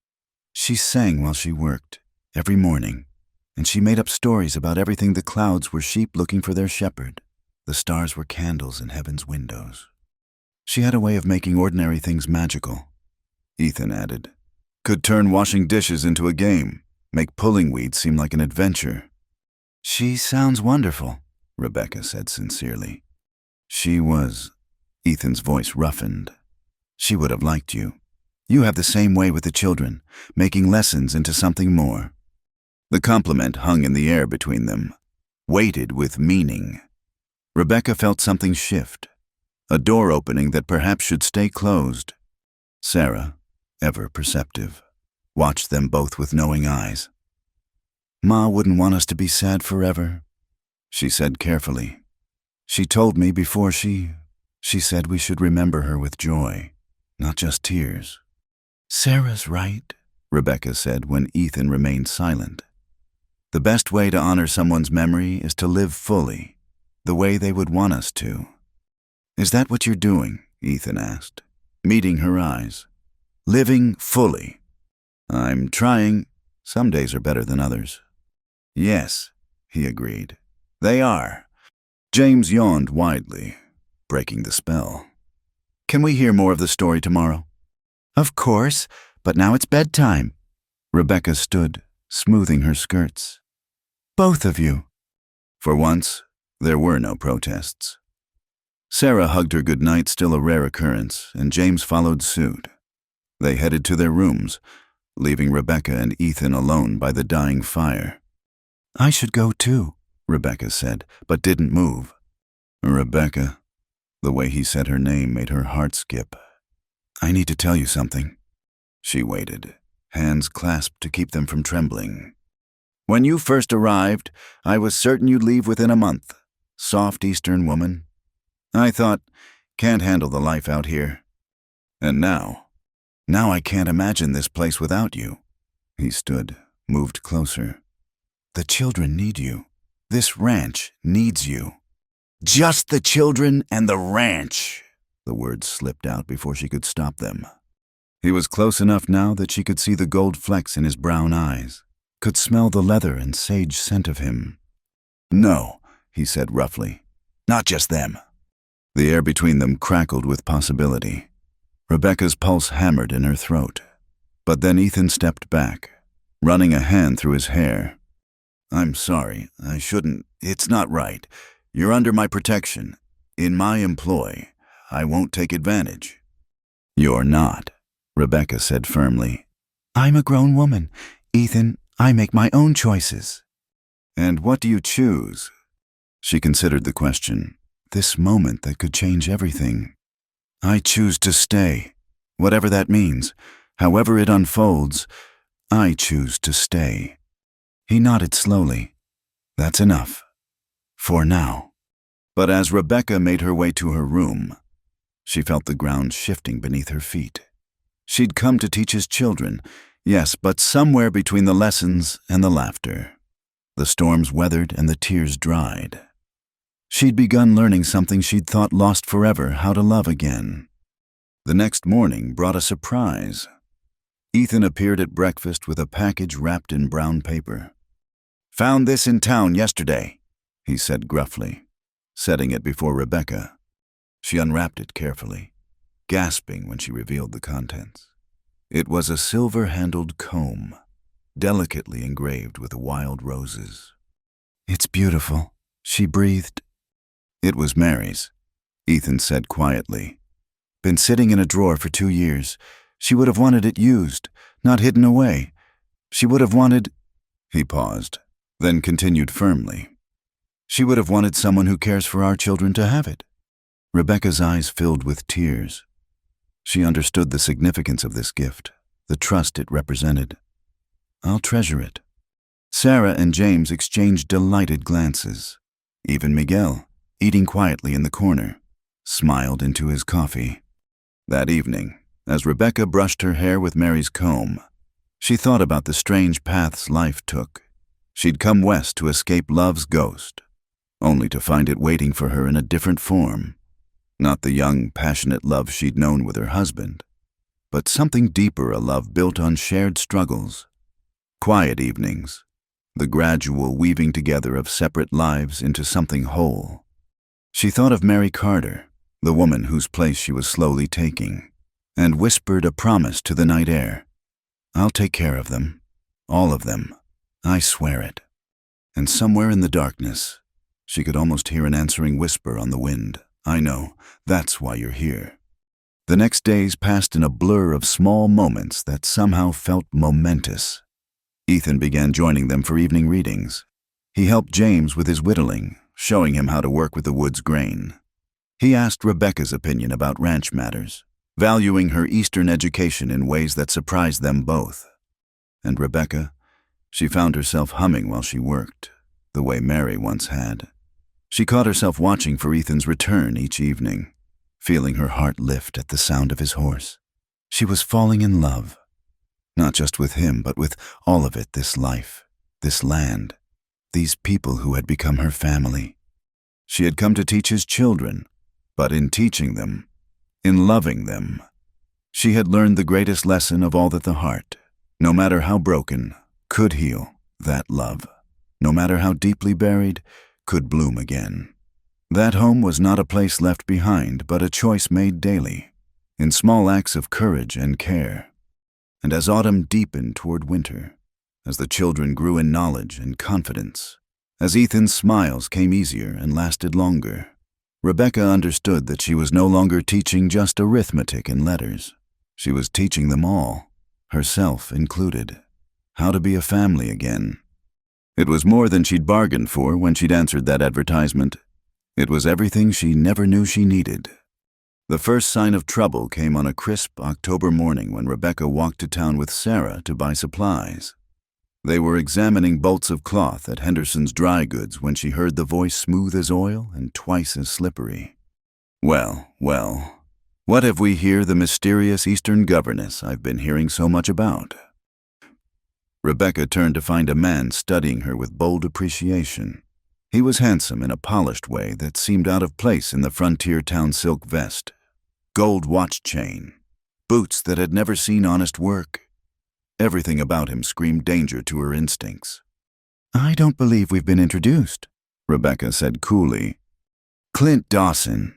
S1: "She sang while she worked, every morning, and she made up stories about everything. The clouds were sheep looking for their shepherd. The stars were candles in heaven's windows. She had a way of making ordinary things magical," Ethan added. "Could turn washing dishes into a game, make pulling weeds seem like an adventure." "She sounds wonderful," Rebecca said sincerely. "She was," Ethan's voice roughened. "She would have liked you. You have the same way with the children, making lessons into something more." The compliment hung in the air between them, weighted with meaning. Rebecca felt something shift, a door opening that perhaps should stay closed. Sarah, ever perceptive, watched them both with knowing eyes. "Ma wouldn't want us to be sad forever," she said carefully. "She told me before she said we should remember her with joy, not just tears." "Sarah's right," Rebecca said when Ethan remained silent. "The best way to honor someone's memory is to live fully, the way they would want us to." "Is that what you're doing?" Ethan asked, meeting her eyes. "Living fully." "I'm trying. Some days are better than others." "Yes," he agreed. "They are." James yawned widely, breaking the spell. Can we hear more of the story tomorrow? Of course, but now it's bedtime. Rebecca stood, smoothing her skirts. Both of you. For once, there were no protests. Sarah hugged her goodnight, still a rare occurrence, and James followed suit. They headed to their rooms, leaving Rebecca and Ethan alone by the dying fire. I should go too, Rebecca said, but didn't move. Rebecca. The way he said her name made her heart skip. I need to tell you something. She waited, hands clasped to keep them from trembling. When you first arrived, I was certain you'd leave within a month. Soft Eastern woman. I thought, can't handle the life out here. And now I can't imagine this place without you. He stood, moved closer. The children need you. This ranch needs you. Just the children and the ranch. The words slipped out before she could stop them. He was close enough now that she could see the gold flecks in his brown eyes, could smell the leather and sage scent of him. No, he said roughly. Not just them. The air between them crackled with possibility. Rebecca's pulse hammered in her throat. But then Ethan stepped back, running a hand through his hair. I'm sorry, I shouldn't. It's not right. You're under my protection. In my employ. I won't take advantage. You're not, Rebecca said firmly. I'm a grown woman. Ethan, I make my own choices. And what do you choose? She considered the question. This moment that could change everything. I choose to stay. Whatever that means, however it unfolds, I choose to stay. He nodded slowly. That's enough. For now. But as Rebecca made her way to her room, she felt the ground shifting beneath her feet. She'd come to teach his children, yes, but somewhere between the lessons and the laughter. The storms weathered and the tears dried. She'd begun learning something she'd thought lost forever, how to love again. The next morning brought a surprise. Ethan appeared at breakfast with a package wrapped in brown paper. Found this in town yesterday, he said gruffly, setting it before Rebecca. She unwrapped it carefully, gasping when she revealed the contents. It was a silver-handled comb, delicately engraved with wild roses. It's beautiful, she breathed. It was Mary's, Ethan said quietly. Been sitting in a drawer for 2 years. She would have wanted it used, not hidden away. She would have wanted... He paused, then continued firmly. She would have wanted someone who cares for our children to have it. Rebecca's eyes filled with tears. She understood the significance of this gift, the trust it represented. I'll treasure it. Sarah and James exchanged delighted glances. Even Miguel, eating quietly in the corner, smiled into his coffee. That evening, as Rebecca brushed her hair with Mary's comb, she thought about the strange paths life took. She'd come west to escape love's ghost, only to find it waiting for her in a different form. Not the young, passionate love she'd known with her husband, but something deeper, a love built on shared struggles. Quiet evenings, the gradual weaving together of separate lives into something whole. She thought of Mary Carter, the woman whose place she was slowly taking, and whispered a promise to the night air. I'll take care of them, all of them, I swear it. And somewhere in the darkness, she could almost hear an answering whisper on the wind. I know, that's why you're here. The next days passed in a blur of small moments that somehow felt momentous. Ethan began joining them for evening readings. He helped James with his whittling, showing him how to work with the wood's grain. He asked Rebecca's opinion about ranch matters, valuing her Eastern education in ways that surprised them both. And Rebecca, she found herself humming while she worked, the way Mary once had. She caught herself watching for Ethan's return each evening, feeling her heart lift at the sound of his horse. She was falling in love, not just with him, but with all of it, this life, this land, these people who had become her family. She had come to teach his children, but in teaching them, in loving them, she had learned the greatest lesson of all, that the heart, no matter how broken, could heal. That love, no matter how deeply buried, could bloom again. That home was not a place left behind, but a choice made daily. in small acts of courage and care. And as autumn deepened toward winter, as the children grew in knowledge and confidence, as Ethan's smiles came easier and lasted longer, Rebecca understood that she was no longer teaching just arithmetic and letters. She was teaching them all, herself included, how to be a family again. It was more than she'd bargained for when she'd answered that advertisement. It was everything she never knew she needed. The first sign of trouble came on a crisp October morning when Rebecca walked to town with Sarah to buy supplies. They were examining bolts of cloth at Henderson's Dry Goods when she heard the voice smooth as oil and twice as slippery. Well, well, what have we here the mysterious Eastern governess I've been hearing so much about? Rebecca turned to find a man studying her with bold appreciation. He was handsome in a polished way that seemed out of place in the frontier town silk vest, gold watch chain, boots that had never seen honest work. Everything about him screamed danger to her instincts. "I don't believe we've been introduced," Rebecca said coolly. "Clint Dawson."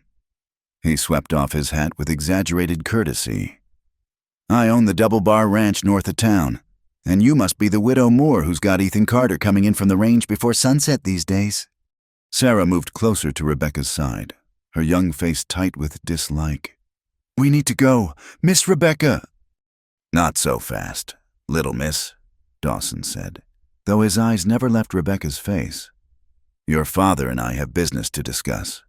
S1: He swept off his hat with exaggerated courtesy. "I own the Double Bar Ranch north of town, and you must be the widow Moore who's got Ethan Carter coming in from the range before sunset these days." Sarah moved closer to Rebecca's side, her young face tight with dislike. "We need to go. Miss Rebecca." "Not so fast, little miss," Dawson said, though his eyes never left Rebecca's face. "Your father and I have business to discuss.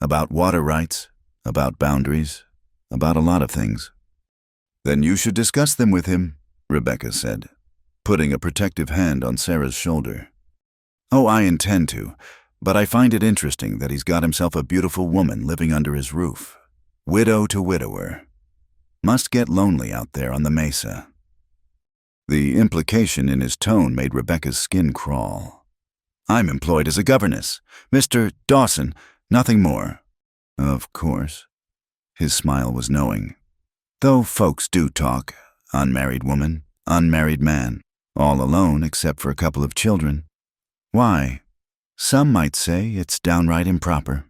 S1: About water rights, about boundaries, about a lot of things." "Then you should discuss them with him," Rebecca said, putting a protective hand on Sarah's shoulder. "Oh, I intend to, but I find it interesting that he's got himself a beautiful woman living under his roof. Widow to widower. Must get lonely out there on the mesa." The implication in his tone made Rebecca's skin crawl. "I'm employed as a governess. Mr. Dawson, nothing more." "Of course." His smile was knowing. "Though folks do talk, unmarried woman, unmarried man, all alone except for a couple of children. Why? Some might say it's downright improper."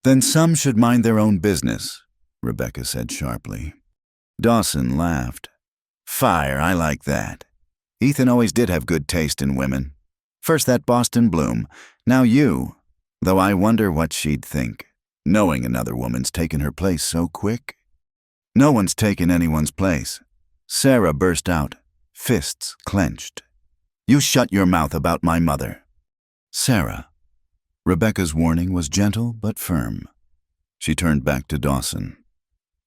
S1: "Then some should mind their own business," Rebecca said sharply. Dawson laughed. "Fire, I like that. Ethan always did have good taste in women. First that Boston Bloom, now you, though I wonder what she'd think, knowing another woman's taken her place so quick." "No one's taken anyone's place." Sarah burst out, fists clenched. "You shut your mouth about my mother." "Sarah." Rebecca's warning was gentle but firm. She turned back to Dawson.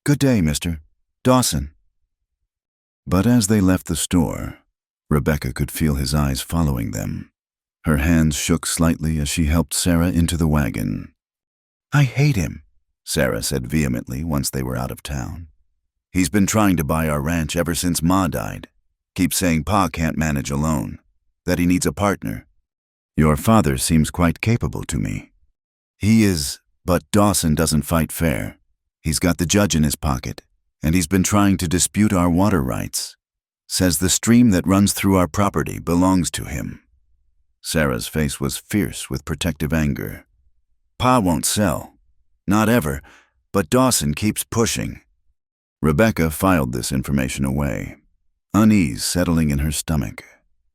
S1: "Good day, Mr. Dawson." But as they left the store, Rebecca could feel his eyes following them. Her hands shook slightly as she helped Sarah into the wagon. "I hate him," Sarah said vehemently once they were out of town. "He's been trying to buy our ranch ever since Ma died. Keeps saying Pa can't manage alone, that he needs a partner. Your father seems quite capable to me." "He is, but Dawson doesn't fight fair. He's got the judge in his pocket, and he's been trying to dispute our water rights. Says the stream that runs through our property belongs to him." Sarah's face was fierce with protective anger. "Pa won't sell. Not ever, but Dawson keeps pushing." Rebecca filed this information away, unease settling in her stomach.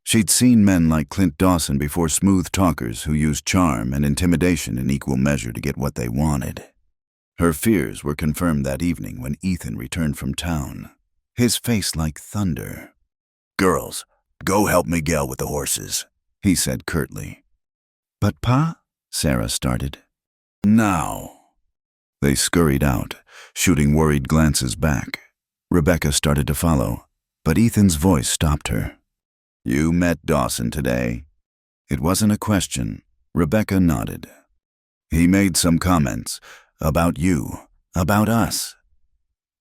S1: She'd seen men like Clint Dawson before, smooth talkers who used charm and intimidation in equal measure to get what they wanted. Her fears were confirmed that evening when Ethan returned from town, his face like thunder. "Girls, go help Miguel with the horses," he said curtly. "But Pa," Sarah started. "Now." They scurried out, shooting worried glances back. Rebecca started to follow, but Ethan's voice stopped her. "You met Dawson today?" It wasn't a question. Rebecca nodded. "He made some comments about you, about us."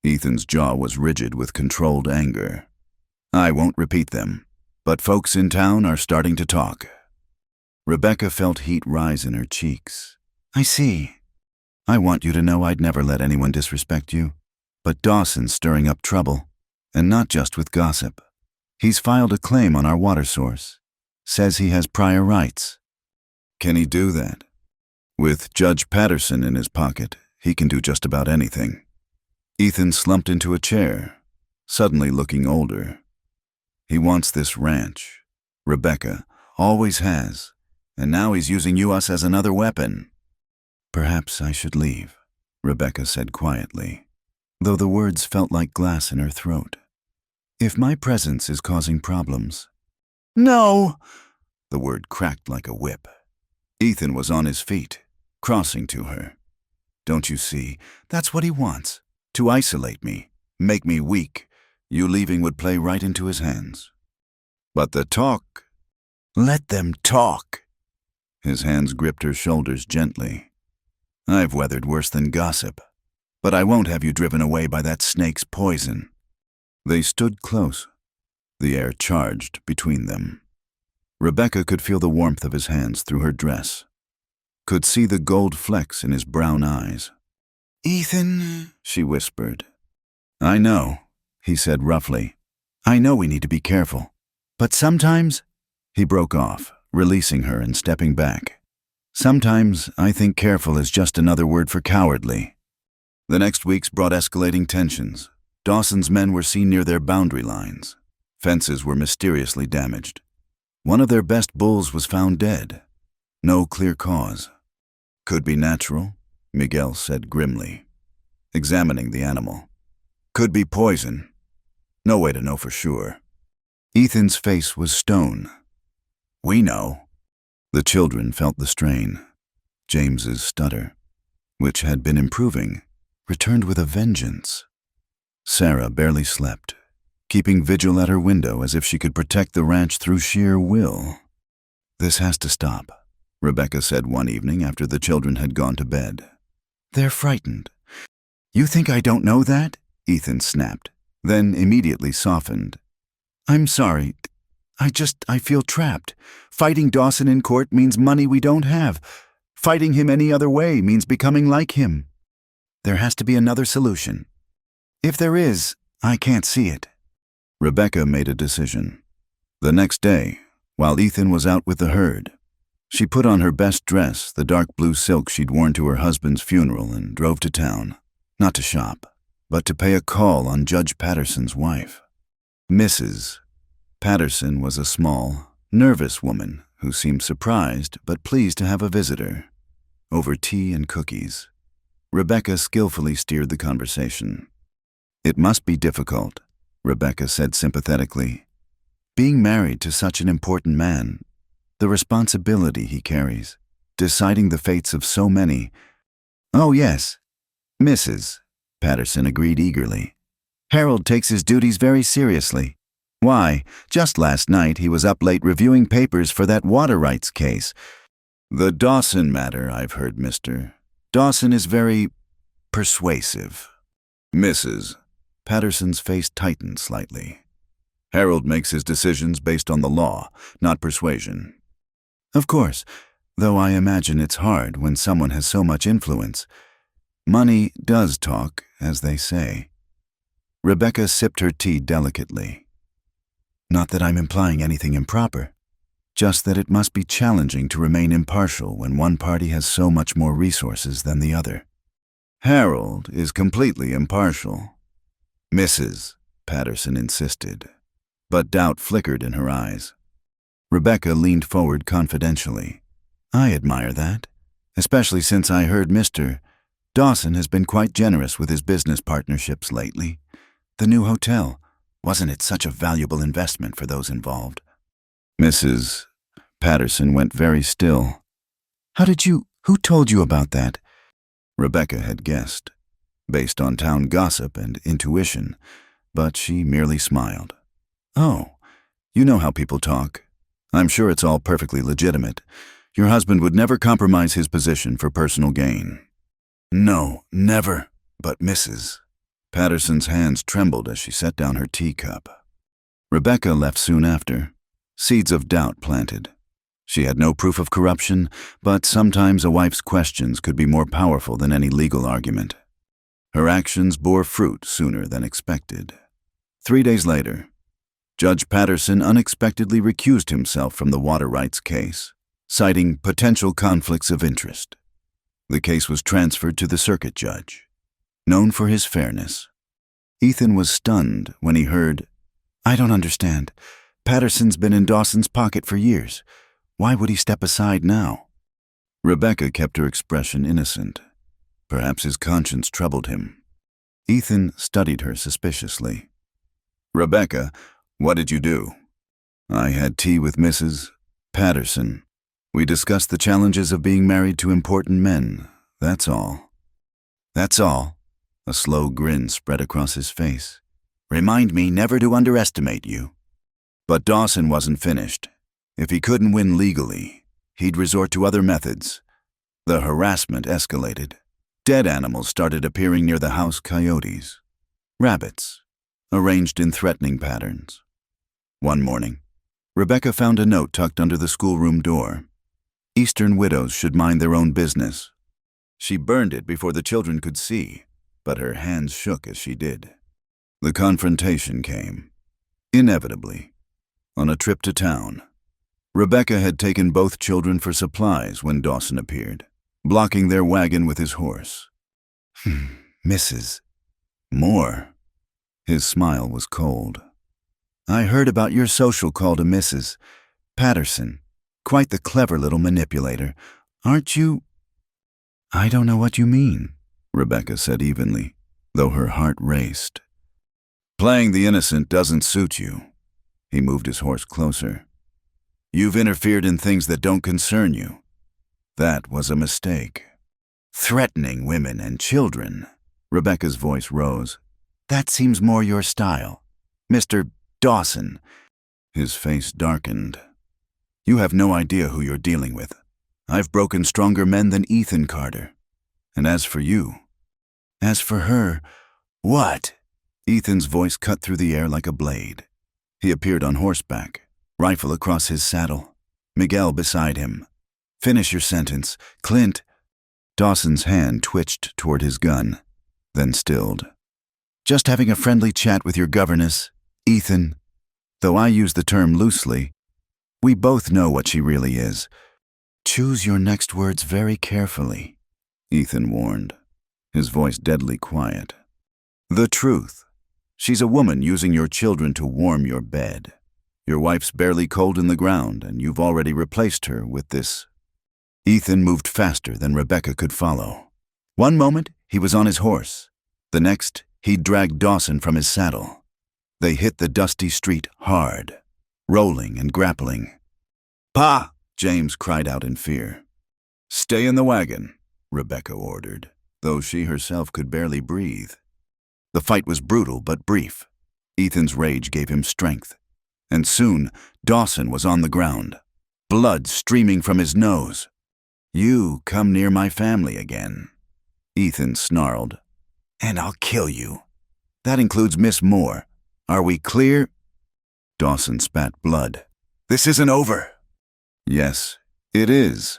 S1: Ethan's jaw was rigid with controlled anger. "I won't repeat them, but folks in town are starting to talk." Rebecca felt heat rise in her cheeks. "I see. I want you to know I'd never let anyone disrespect you. But Dawson's stirring up trouble, and not just with gossip. He's filed a claim on our water source. Says he has prior rights." "Can he do that?" "With Judge Patterson in his pocket, he can do just about anything." Ethan slumped into a chair, suddenly looking older. He wants this ranch. Rebecca always has, and now he's using us as another weapon. Perhaps I should leave, Rebecca said quietly, though the words felt like glass in her throat. If my presence is causing problems. No! The word cracked like a whip. Ethan was on his feet, crossing to her. Don't you see? That's what he wants. To isolate me, make me weak. You leaving would play right into his hands. But the talk. Let them talk. His hands gripped her shoulders gently. I've weathered worse than gossip, but I won't have you driven away by that snake's poison. They stood close, the air charged between them. Rebecca could feel the warmth of his hands through her dress, could see the gold flecks in his brown eyes. Ethan, she whispered. I know, he said roughly. I know we need to be careful, but sometimes. He broke off, releasing her and stepping back. Sometimes I think careful is just another word for cowardly. The next weeks brought escalating tensions. Dawson's men were seen near their boundary lines. Fences were mysteriously damaged. One of their best bulls was found dead. No clear cause. Could be natural, Miguel said grimly, examining the animal. Could be poison. No way to know for sure. Ethan's face was stone. We know. The children felt the strain. James's stutter, which had been improving, returned with a vengeance. Sarah barely slept, keeping vigil at her window as if she could protect the ranch through sheer will. This has to stop, Rebecca said one evening after the children had gone to bed. They're frightened. You think I don't know that? Ethan snapped, then immediately softened. I'm sorry. I feel trapped. Fighting Dawson in court means money we don't have. Fighting him any other way means becoming like him. There has to be another solution. If there is, I can't see it. Rebecca made a decision. The next day, while Ethan was out with the herd, she put on her best dress, the dark blue silk she'd worn to her husband's funeral, and drove to town, not to shop, but to pay a call on Judge Patterson's wife. Mrs. Patterson was a small, nervous woman who seemed surprised but pleased to have a visitor. Over tea and cookies, Rebecca skillfully steered the conversation. It must be difficult, Rebecca said sympathetically. Being married to such an important man, the responsibility he carries, deciding the fates of so many. Oh yes, Mrs. Patterson agreed eagerly. Harold takes his duties very seriously. Why, just last night he was up late reviewing papers for that water rights case. The Dawson matter, I've heard, Mr. Dawson is very persuasive. Mrs. Patterson's face tightened slightly. Harold makes his decisions based on the law, not persuasion. Of course, though I imagine it's hard when someone has so much influence. Money does talk, as they say. Rebecca sipped her tea delicately. Not that I'm implying anything improper, just that it must be challenging to remain impartial when one party has so much more resources than the other. Harold is completely impartial, Mrs. Patterson insisted, but doubt flickered in her eyes. Rebecca leaned forward confidentially. I admire that, especially since I heard Mr. Dawson has been quite generous with his business partnerships lately. The new hotel, wasn't it such a valuable investment for those involved? Mrs. Patterson went very still. Who told you about that? Rebecca had guessed, based on town gossip and intuition, but she merely smiled. Oh, you know how people talk. I'm sure it's all perfectly legitimate. Your husband would never compromise his position for personal gain. No, never. But Mrs. Patterson's hands trembled as she set down her teacup. Rebecca left soon after, seeds of doubt planted. She had no proof of corruption, but sometimes a wife's questions could be more powerful than any legal argument. Her actions bore fruit sooner than expected. 3 days later, Judge Patterson unexpectedly recused himself from the water rights case, citing potential conflicts of interest. The case was transferred to the circuit judge. known for his fairness. Ethan was stunned when he heard, "I don't understand. Patterson's been in Dawson's pocket for years. Why would he step aside now?" Rebecca kept her expression innocent. Perhaps his conscience troubled him. Ethan studied her suspiciously. "Rebecca, what did you do?" "I had tea with Mrs. Patterson. We discussed the challenges of being married to important men. That's all." "That's all?" A slow grin spread across his face. "Remind me never to underestimate you." But Dawson wasn't finished. If he couldn't win legally, he'd resort to other methods. The harassment escalated. Dead animals started appearing near the house: coyotes, rabbits, arranged in threatening patterns. One morning, Rebecca found a note tucked under the schoolroom door. Eastern widows should mind their own business. She burned it before the children could see, but her hands shook as she did. The confrontation came, inevitably, on a trip to town. Rebecca had taken both children for supplies when Dawson appeared, blocking their wagon with his horse. "Mrs. Moore." His smile was cold. "I heard about your social call to Mrs. Patterson. Quite the clever little manipulator. Aren't you—" "I don't know what you mean," Rebecca said evenly, though her heart raced. "Playing the innocent doesn't suit you." He moved his horse closer. "You've interfered in things that don't concern you. That was a mistake." "Threatening women and children," Rebecca's voice rose. "That seems more your style. Mr. Dawson." His face darkened. "You have no idea who you're dealing with. I've broken stronger men than Ethan Carter. And as for you—" "As for her, what?" Ethan's voice cut through the air like a blade. He appeared on horseback, rifle across his saddle, Miguel beside him. "Finish your sentence, Clint." Dawson's hand twitched toward his gun, then stilled. "Just having a friendly chat with your governess, Ethan. Though I use the term loosely, we both know what she really is. Choose your next words very carefully," Ethan warned, his voice deadly quiet. "The truth. She's a woman using your children to warm your bed. Your wife's barely cold in the ground, and you've already replaced her with this." Ethan moved faster than Rebecca could follow. One moment, he was on his horse. The next, he dragged Dawson from his saddle. They hit the dusty street hard, rolling and grappling. "Pa!" James cried out in fear. "Stay in the wagon," Rebecca ordered, though she herself could barely breathe. The fight was brutal but brief. Ethan's rage gave him strength. And soon, Dawson was on the ground, blood streaming from his nose. "You come near my family again," Ethan snarled, "and I'll kill you. That includes Miss Moore. Are we clear?" Dawson spat blood. "This isn't over." "Yes, it is."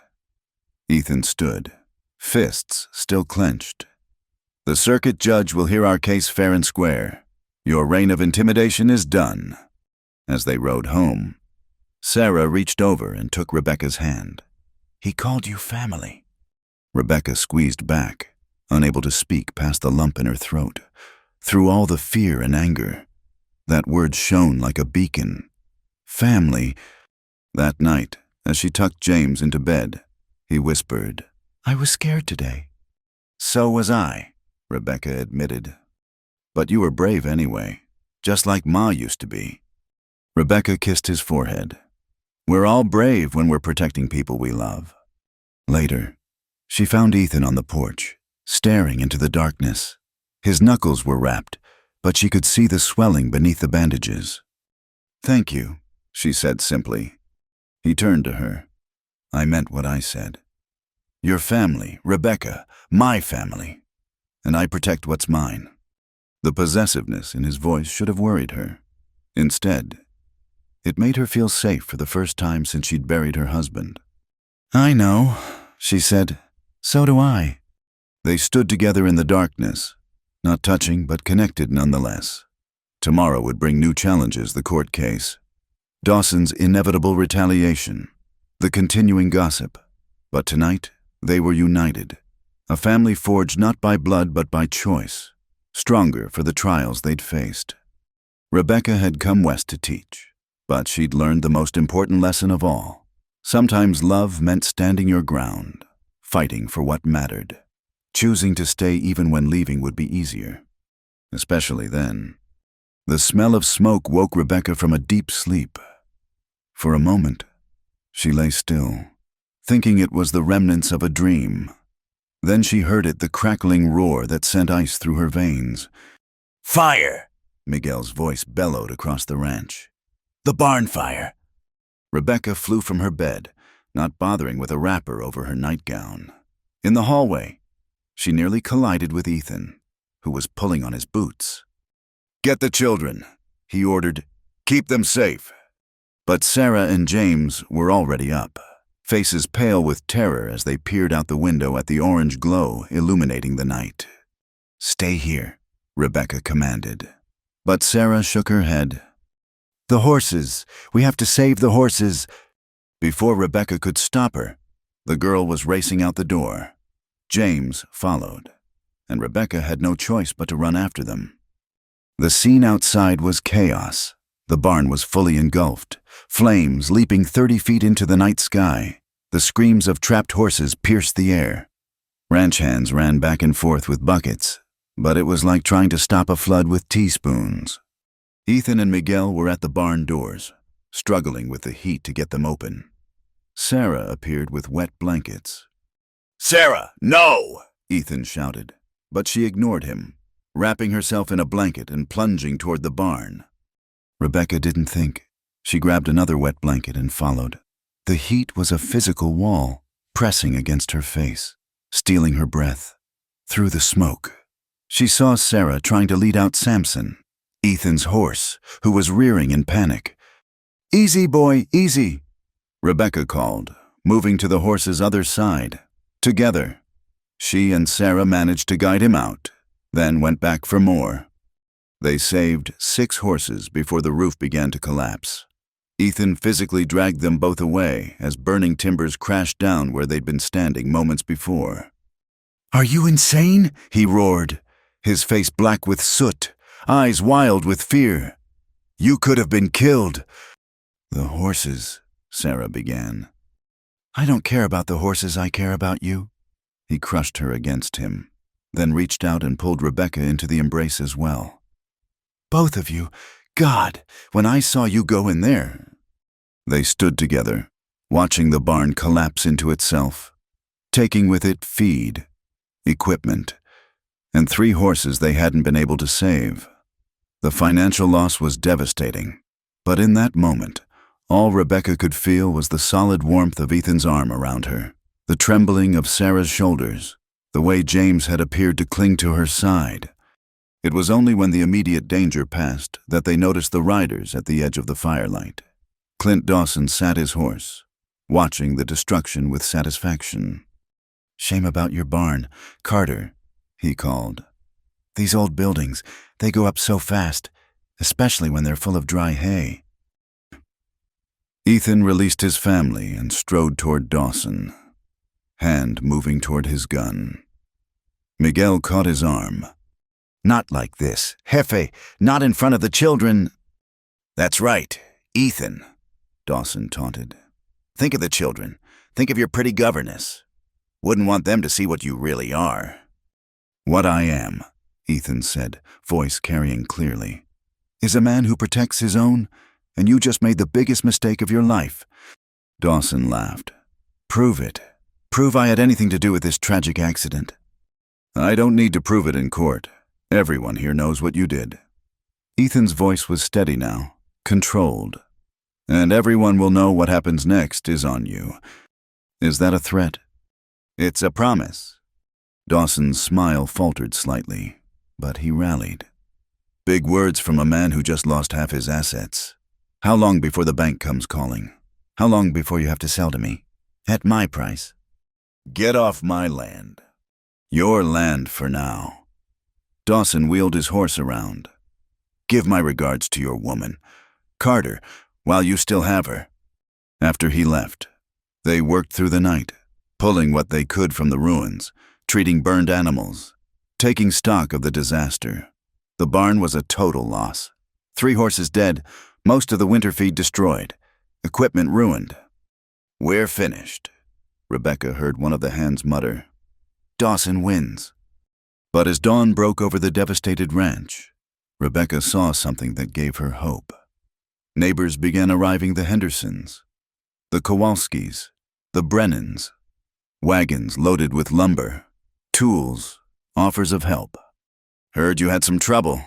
S1: Ethan stood, fists still clenched. "The circuit judge will hear our case fair and square. Your reign of intimidation is done." As they rode home, Sarah reached over and took Rebecca's hand. "He called you family." Rebecca squeezed back, unable to speak past the lump in her throat. Through all the fear and anger, that word shone like a beacon. Family. That night, as she tucked James into bed, he whispered, "I was scared today." "So was I," Rebecca admitted. "But you were brave anyway, just like Ma used to be." Rebecca kissed his forehead. "We're all brave when we're protecting people we love." Later, she found Ethan on the porch, staring into the darkness. His knuckles were wrapped, but she could see the swelling beneath the bandages. "Thank you," she said simply. He turned to her. "I meant what I said. Your family, Rebecca, my family. And I protect what's mine." The possessiveness in his voice should have worried her. Instead, it made her feel safe for the first time since she'd buried her husband. "I know," she said. "So do I." They stood together in the darkness, not touching but connected nonetheless. Tomorrow would bring new challenges: the court case, Dawson's inevitable retaliation, the continuing gossip. But tonight, they were united, A family forged not by blood but by choice, stronger for the trials they'd faced. Rebecca had come west to teach, but she'd learned the most important lesson of all. Sometimes love meant standing your ground, fighting for what mattered, choosing to stay even when leaving would be easier. Especially then. The smell of smoke woke Rebecca from a deep sleep. For a moment, she lay still, thinking it was the remnants of a dream. Then she heard it, the crackling roar that sent ice through her veins. "Fire!" Miguel's voice bellowed across the ranch. "The barn fire!" Rebecca flew from her bed, not bothering with a wrapper over her nightgown. In the hallway, she nearly collided with Ethan, who was pulling on his boots. "Get the children," he ordered. "Keep them safe." But Sarah and James were already up, faces pale with terror as they peered out the window at the orange glow illuminating the night. "Stay here," Rebecca commanded. But Sarah shook her head. "The horses! We have to save the horses!" Before Rebecca could stop her, the girl was racing out the door. James followed, and Rebecca had no choice but to run after them. The scene outside was chaos. The barn was fully engulfed, flames leaping 30 feet into the night sky. The screams of trapped horses pierced the air. Ranch hands ran back and forth with buckets, but it was like trying to stop a flood with teaspoons. Ethan and Miguel were at the barn doors, struggling with the heat to get them open. Sarah appeared with wet blankets. "Sarah, no!" Ethan shouted, but she ignored him, wrapping herself in a blanket and plunging toward the barn. Rebecca didn't think. She grabbed another wet blanket and followed. The heat was a physical wall, pressing against her face, stealing her breath. Through the smoke, she saw Sarah trying to lead out Samson, Ethan's horse, who was rearing in panic. "Easy, boy, easy," Rebecca called, moving to the horse's other side. Together, she and Sarah managed to guide him out, then went back for more. They saved 6 horses before the roof began to collapse. Ethan physically dragged them both away as burning timbers crashed down where they'd been standing moments before. "Are you insane?" he roared, his face black with soot, eyes wild with fear. "You could have been killed." "The horses," Sarah began. "I don't care about the horses, I care about you." He crushed her against him, then reached out and pulled Rebecca into the embrace as well. "Both of you. God, when I saw you go in there." They stood together, watching the barn collapse into itself, taking with it feed, equipment, and 3 horses they hadn't been able to save. The financial loss was devastating, but in that moment, all Rebecca could feel was the solid warmth of Ethan's arm around her, the trembling of Sarah's shoulders, the way James had appeared to cling to her side. It was only when the immediate danger passed that they noticed the riders at the edge of the firelight. Clint Dawson sat his horse, watching the destruction with satisfaction. "Shame about your barn, Carter," he called. "These old buildings, they go up so fast, especially when they're full of dry hay." Ethan released his family and strode toward Dawson, hand moving toward his gun. Miguel caught his arm. "Not like this, Jefe, not in front of the children." "That's right, Ethan," Dawson taunted. "Think of the children. Think of your pretty governess. Wouldn't want them to see what you really are." "What I am," Ethan said, voice carrying clearly, "is a man who protects his own, and you just made the biggest mistake of your life." Dawson laughed. "Prove it. Prove I had anything to do with this tragic accident." "I don't need to prove it in court. Everyone here knows what you did." Ethan's voice was steady now, controlled. "And everyone will know what happens next is on you." "Is that a threat?" "It's a promise." Dawson's smile faltered slightly, but he rallied. "Big words from a man who just lost half his assets. How long before the bank comes calling? How long before you have to sell to me? At my price." "Get off my land." "Your land for now." Dawson wheeled his horse around. "Give my regards to your woman, Carter, while you still have her." After he left, they worked through the night, pulling what they could from the ruins, treating burned animals, taking stock of the disaster. The barn was a total loss. 3 horses dead, most of the winter feed destroyed, equipment ruined. "We're finished," Rebecca heard one of the hands mutter. "Dawson wins." But as dawn broke over the devastated ranch, Rebecca saw something that gave her hope. Neighbors began arriving: the Hendersons, the Kowalskis, the Brennans, wagons loaded with lumber, tools, offers of help. "Heard you had some trouble,"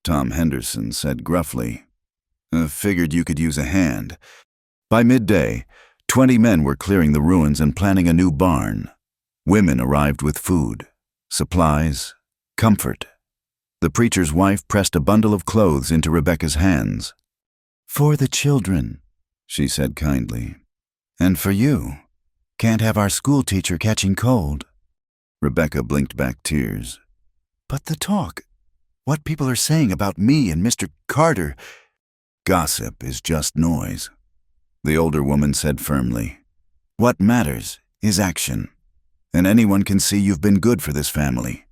S1: Tom Henderson said gruffly. "Figured you could use a hand." By midday, 20 men were clearing the ruins and planning a new barn. Women arrived with food, supplies, comfort. The preacher's wife pressed a bundle of clothes into Rebecca's hands. "For the children," she said kindly. "And for you. Can't have our school teacher catching cold." Rebecca blinked back tears. "But the talk, what people are saying about me and Mr. Carter—" "Gossip is just noise," the older woman said firmly. "What matters is action. And anyone can see you've been good for this family."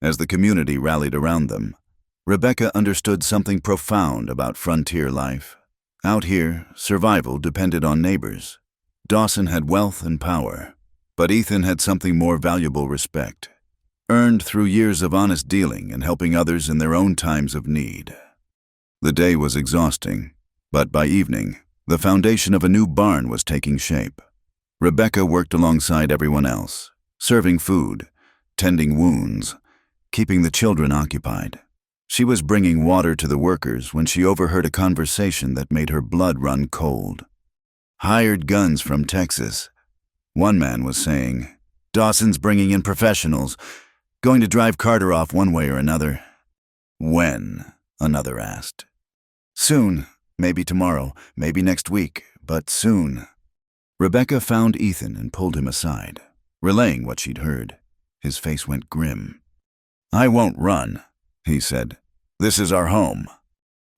S1: As the community rallied around them, Rebecca understood something profound about frontier life. Out here, survival depended on neighbors. Dawson had wealth and power, but Ethan had something more valuable: respect, earned through years of honest dealing and helping others in their own times of need. The day was exhausting, but by evening, the foundation of a new barn was taking shape. Rebecca worked alongside everyone else, serving food, tending wounds, keeping the children occupied. She was bringing water to the workers when she overheard a conversation that made her blood run cold. "Hired guns from Texas," one man was saying. "Dawson's bringing in professionals, going to drive Carter off one way or another." "When?" another asked. "Soon. Maybe tomorrow, maybe next week, but soon." Rebecca found Ethan and pulled him aside, relaying what she'd heard. His face went grim. "I won't run," he said. "This is our home."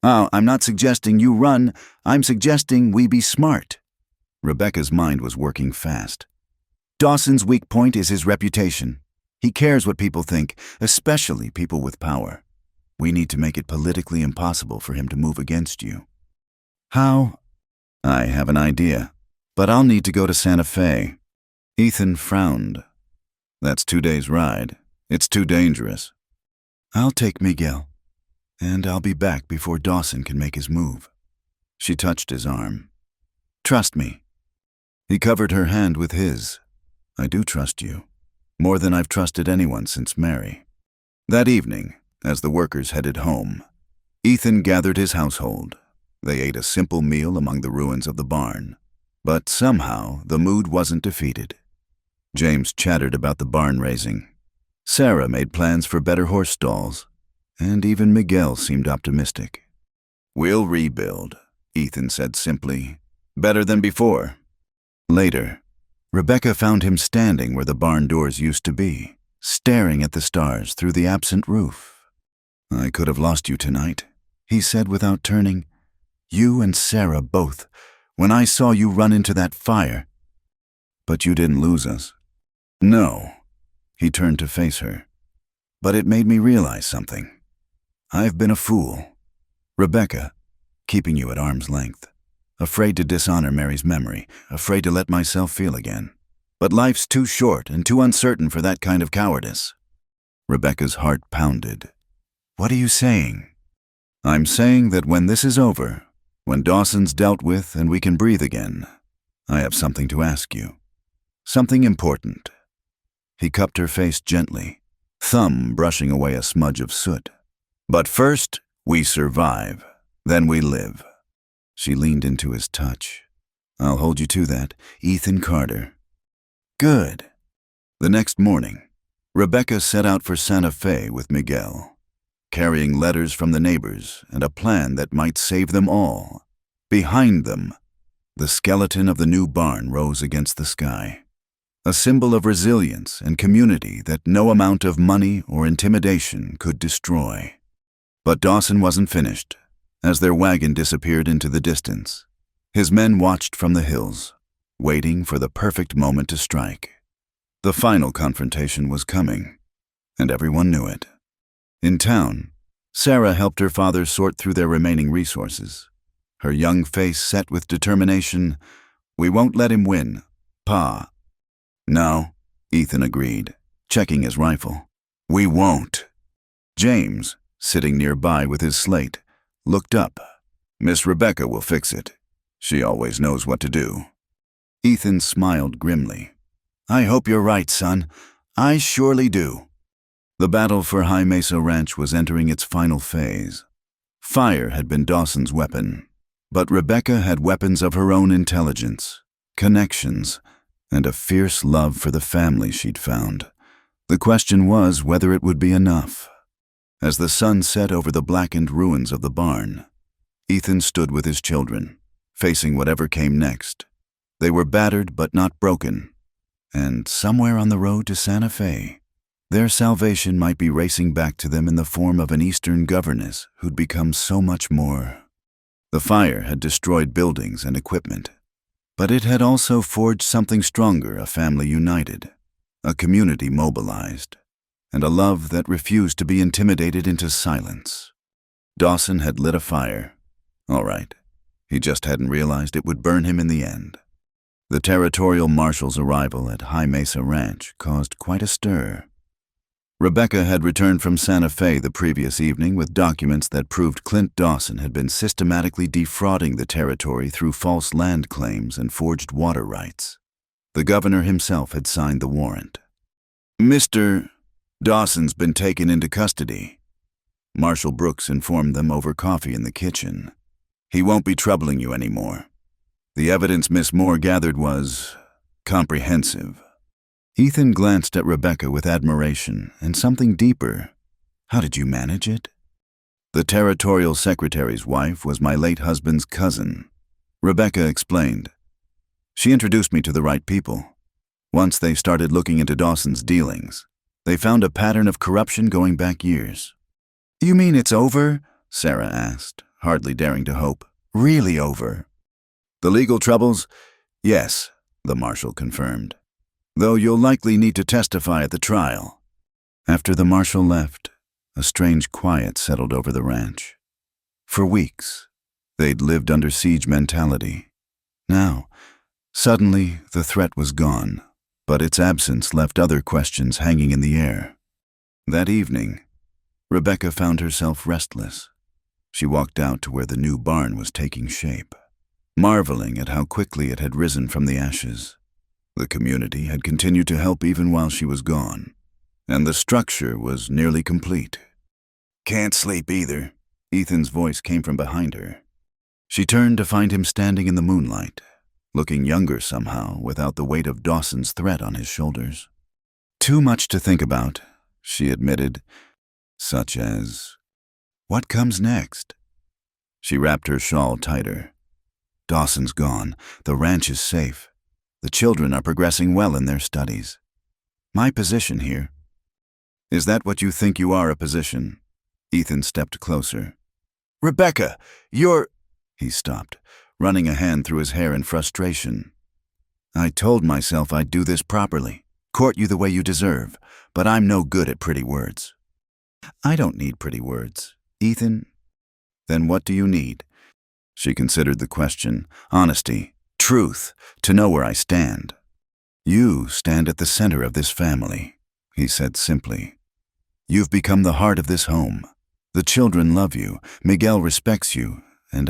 S1: "Oh, I'm not suggesting you run. I'm suggesting we be smart." Rebecca's mind was working fast. "Dawson's weak point is his reputation. He cares what people think, especially people with power. We need to make it politically impossible for him to move against you." "How?" "I have an idea, but I'll need to go to Santa Fe." Ethan frowned. "That's 2 days' ride. It's too dangerous." "I'll take Miguel, and I'll be back before Dawson can make his move." She touched his arm. "Trust me." He covered her hand with his. "I do trust you, more than I've trusted anyone since Mary." That evening, as the workers headed home, Ethan gathered his household. They ate a simple meal among the ruins of the barn, but somehow the mood wasn't defeated. James chattered about the barn raising. Sarah made plans for better horse stalls, and even Miguel seemed optimistic. "We'll rebuild," Ethan said simply. "Better than before." Later, Rebecca found him standing where the barn doors used to be, staring at the stars through the absent roof. "I could have lost you tonight," he said without turning. "You and Sarah both, when I saw you run into that fire. But you didn't lose us." "No." He turned to face her. "But it made me realize something. I've been a fool. Rebecca, keeping you at arm's length. Afraid to dishonor Mary's memory, afraid to let myself feel again. But life's too short and too uncertain for that kind of cowardice." Rebecca's heart pounded. "What are you saying?" "I'm saying that when this is over, when Dawson's dealt with and we can breathe again, I have something to ask you. Something important." He cupped her face gently, thumb brushing away a smudge of soot. "But first, we survive. Then we live." She leaned into his touch. "I'll hold you to that, Ethan Carter." "Good." The next morning, Rebecca set out for Santa Fe with Miguel, carrying letters from the neighbors and a plan that might save them all. Behind them, the skeleton of the new barn rose against the sky, a symbol of resilience and community that no amount of money or intimidation could destroy. But Dawson wasn't finished. As their wagon disappeared into the distance, his men watched from the hills, waiting for the perfect moment to strike. The final confrontation was coming, and everyone knew it. In town, Sarah helped her father sort through their remaining resources. Her young face set with determination. "We won't let him win, Pa." "No," Ethan agreed, checking his rifle. "We won't." James, sitting nearby with his slate, looked up. "Miss Rebecca will fix it. She always knows what to do." Ethan smiled grimly. "I hope you're right, son. I surely do." The battle for High Mesa Ranch was entering its final phase. Fire had been Dawson's weapon, but Rebecca had weapons of her own: intelligence, connections, and a fierce love for the family she'd found. The question was whether it would be enough. As the sun set over the blackened ruins of the barn, Ethan stood with his children, facing whatever came next. They were battered but not broken, and somewhere on the road to Santa Fe, their salvation might be racing back to them in the form of an Eastern governess who'd become so much more. The fire had destroyed buildings and equipment, but it had also forged something stronger: a family united, a community mobilized, and a love that refused to be intimidated into silence. Dawson had lit a fire. All right, he just hadn't realized it would burn him in the end. The territorial marshal's arrival at High Mesa Ranch caused quite a stir. Rebecca had returned from Santa Fe the previous evening with documents that proved Clint Dawson had been systematically defrauding the territory through false land claims and forged water rights. The governor himself had signed the warrant. "Mr. Dawson's been taken into custody," Marshal Brooks informed them over coffee in the kitchen. "He won't be troubling you anymore. The evidence Miss Moore gathered was comprehensive." Ethan glanced at Rebecca with admiration and something deeper. "How did you manage it?" "The territorial secretary's wife was my late husband's cousin," Rebecca explained. "She introduced me to the right people. Once they started looking into Dawson's dealings, they found a pattern of corruption going back years." "You mean it's over?" Sarah asked, hardly daring to hope. "Really over?" "The legal troubles? Yes," the marshal confirmed. "Though you'll likely need to testify at the trial." After the marshal left, a strange quiet settled over the ranch. For weeks, they'd lived under siege mentality. Now, suddenly, the threat was gone, but its absence left other questions hanging in the air. That evening, Rebecca found herself restless. She walked out to where the new barn was taking shape, marveling at how quickly it had risen from the ashes. The community had continued to help even while she was gone, and the structure was nearly complete. "Can't sleep either," Ethan's voice came from behind her. She turned to find him standing in the moonlight, looking younger somehow without the weight of Dawson's threat on his shoulders. "Too much to think about," she admitted, "such as what comes next?" She wrapped her shawl tighter. "Dawson's gone. The ranch is safe. The children are progressing well in their studies. My position here." "Is that what you think you are, a position?" Ethan stepped closer. "Rebecca, you're—" He stopped, running a hand through his hair in frustration. "I told myself I'd do this properly, court you the way you deserve, but I'm no good at pretty words." "I don't need pretty words, Ethan." "Then what do you need?" She considered the question. "Honesty. Truth, to know where I stand." "You stand at the center of this family," he said simply. "You've become the heart of this home. The children love you, Miguel respects you, and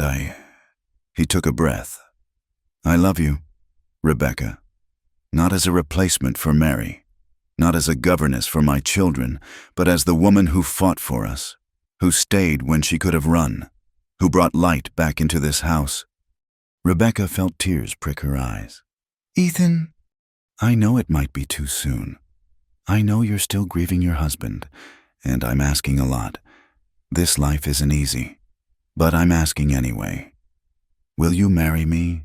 S1: He took a breath. "I love you, Rebecca. Not as a replacement for Mary, not as a governess for my children, but as the woman who fought for us, who stayed when she could have run, who brought light back into this house." Rebecca felt tears prick her eyes. "Ethan, I know it might be too soon. I know you're still grieving your husband, and I'm asking a lot. This life isn't easy, but I'm asking anyway. Will you marry me?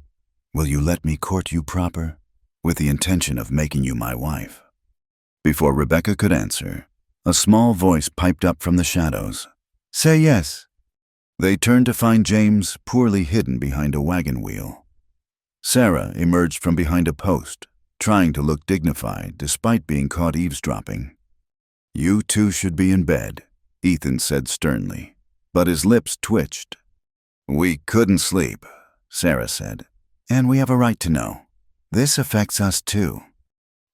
S1: Will you let me court you proper, with the intention of making you my wife?" Before Rebecca could answer, a small voice piped up from the shadows. "Say yes." They turned to find James poorly hidden behind a wagon wheel. Sarah emerged from behind a post, trying to look dignified despite being caught eavesdropping. "You two should be in bed," Ethan said sternly, but his lips twitched. "We couldn't sleep," Sarah said, "and we have a right to know. This affects us too."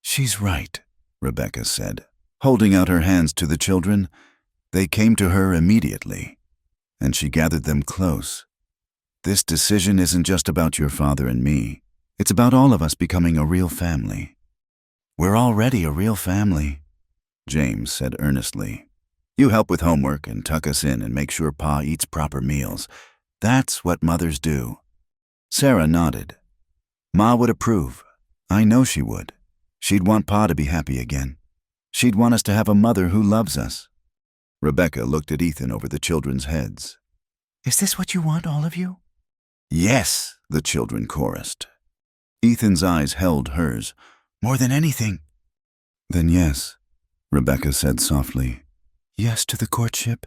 S1: "She's right," Rebecca said, holding out her hands to the children. They came to her immediately, and she gathered them close. "This decision isn't just about your father and me. It's about all of us becoming a real family." "We're already a real family," James said earnestly. "You help with homework and tuck us in and make sure Pa eats proper meals. That's what mothers do." Sarah nodded. "Ma would approve. I know she would. She'd want Pa to be happy again. She'd want us to have a mother who loves us." Rebecca looked at Ethan over the children's heads. "Is this what you want, all of you?" "Yes," the children chorused. Ethan's eyes held hers. "More than anything." "Then yes," Rebecca said softly. "Yes to the courtship.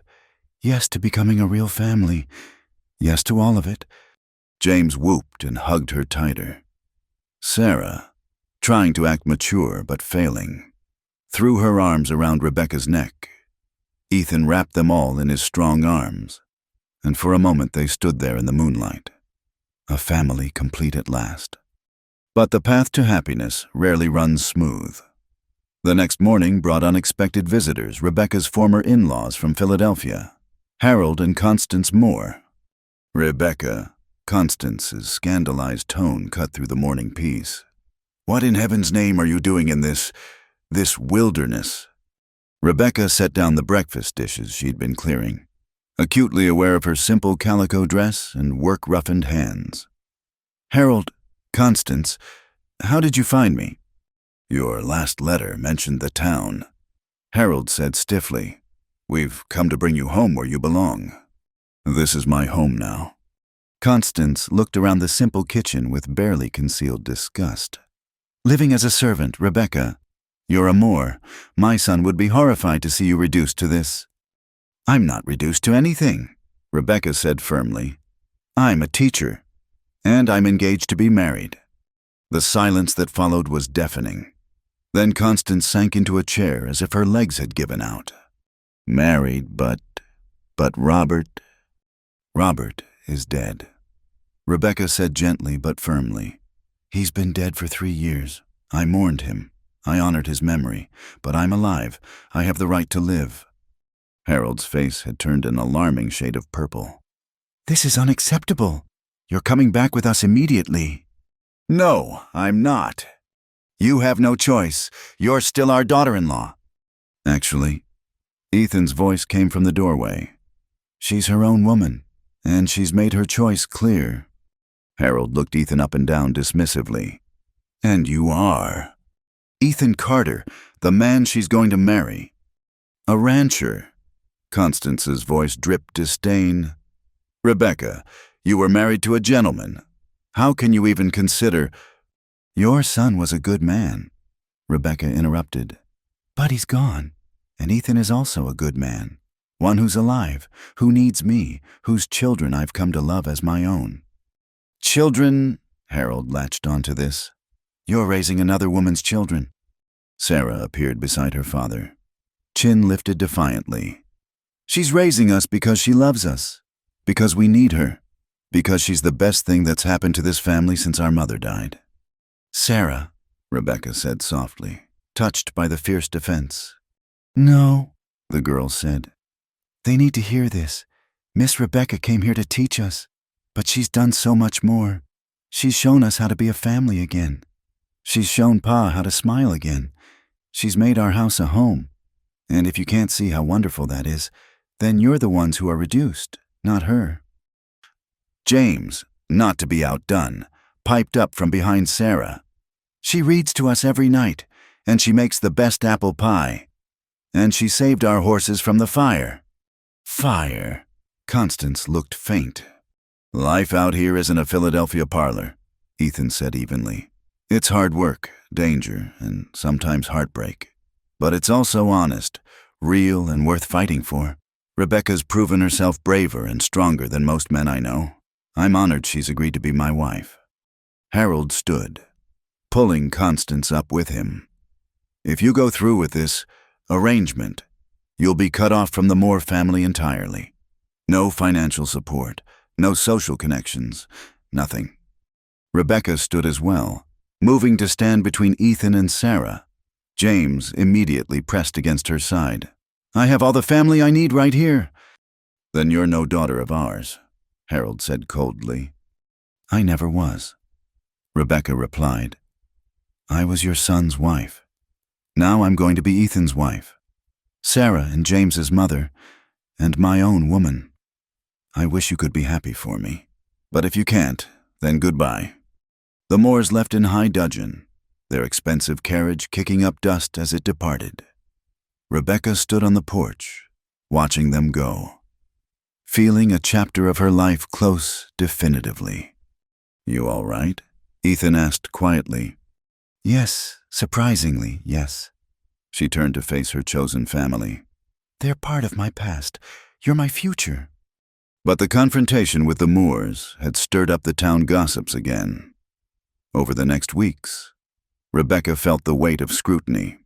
S1: Yes to becoming a real family. Yes to all of it." James whooped and hugged her tighter. Sarah, trying to act mature but failing, threw her arms around Rebecca's neck. Ethan wrapped them all in his strong arms, and for a moment they stood there in the moonlight, a family complete at last. But the path to happiness rarely runs smooth. The next morning brought unexpected visitors, Rebecca's former in-laws from Philadelphia, Harold and Constance Moore. "Rebecca," Constance's scandalized tone cut through the morning peace. "What in heaven's name are you doing in this wilderness?" Rebecca set down the breakfast dishes she'd been clearing, acutely aware of her simple calico dress and work-roughened hands. "Harold, Constance, how did you find me?" "Your last letter mentioned the town," Harold said stiffly. "We've come to bring you home where you belong. This is my home now." Constance looked around the simple kitchen with barely concealed disgust. "Living as a servant, Rebecca. You're a Moore. My son would be horrified to see you reduced to this." "I'm not reduced to anything," Rebecca said firmly. "I'm a teacher, and I'm engaged to be married." The silence that followed was deafening. Then Constance sank into a chair as if her legs had given out. "Married, but Robert is dead," Rebecca said gently but firmly. "He's been dead for 3 years. I mourned him. I honored his memory. But I'm alive. I have the right to live." Harold's face had turned an alarming shade of purple. "This is unacceptable. You're coming back with us immediately." "No, I'm not. You have no choice. You're still our daughter-in-law." "Actually," Ethan's voice came from the doorway. "She's her own woman, and she's made her choice clear." Harold looked Ethan up and down dismissively. "And you are?" "Ethan Carter, the man she's going to marry." "A rancher." Constance's voice dripped disdain. "Rebecca, you were married to a gentleman. How can you even consider—" "Your son was a good man," Rebecca interrupted. "But he's gone, and Ethan is also a good man. One who's alive, who needs me, whose children I've come to love as my own." "Children," Harold latched onto this. "You're raising another woman's children." Sarah appeared beside her father, chin lifted defiantly. "She's raising us because she loves us, because we need her, because she's the best thing that's happened to this family since our mother died." "Sarah," Rebecca said softly, touched by the fierce defense. "No," the girl said. "They need to hear this. Miss Rebecca came here to teach us, but she's done so much more. She's shown us how to be a family again. She's shown Pa how to smile again. She's made our house a home. And if you can't see how wonderful that is, then you're the ones who are reduced, not her." James, not to be outdone, piped up from behind Sarah. "She reads to us every night, and she makes the best apple pie. And she saved our horses from the fire." "Fire?" Constance looked faint. "Life out here isn't a Philadelphia parlor," Ethan said evenly. "It's hard work, danger, and sometimes heartbreak. But it's also honest, real, and worth fighting for. Rebecca's proven herself braver and stronger than most men I know. I'm honored she's agreed to be my wife." Harold stood. pulling Constance up with him. "If you go through with this arrangement, you'll be cut off from the Moore family entirely. No financial support, no social connections, nothing." Rebecca stood as well, moving to stand between Ethan and Sarah. James immediately pressed against her side. "I have all the family I need right here." "Then you're no daughter of ours," Harold said coldly. "I never was," Rebecca replied. "I was your son's wife. Now I'm going to be Ethan's wife, Sarah and James's mother, and my own woman. I wish you could be happy for me. But if you can't, then goodbye." The Moores left in high dudgeon, their expensive carriage kicking up dust as it departed. Rebecca stood on the porch, watching them go, feeling a chapter of her life close definitively. "You all right?" Ethan asked quietly. "Yes, surprisingly, yes." She turned to face her chosen family. "They're part of my past. You're my future." But the confrontation with the Moores had stirred up the town gossips again. Over the next weeks, Rebecca felt the weight of scrutiny.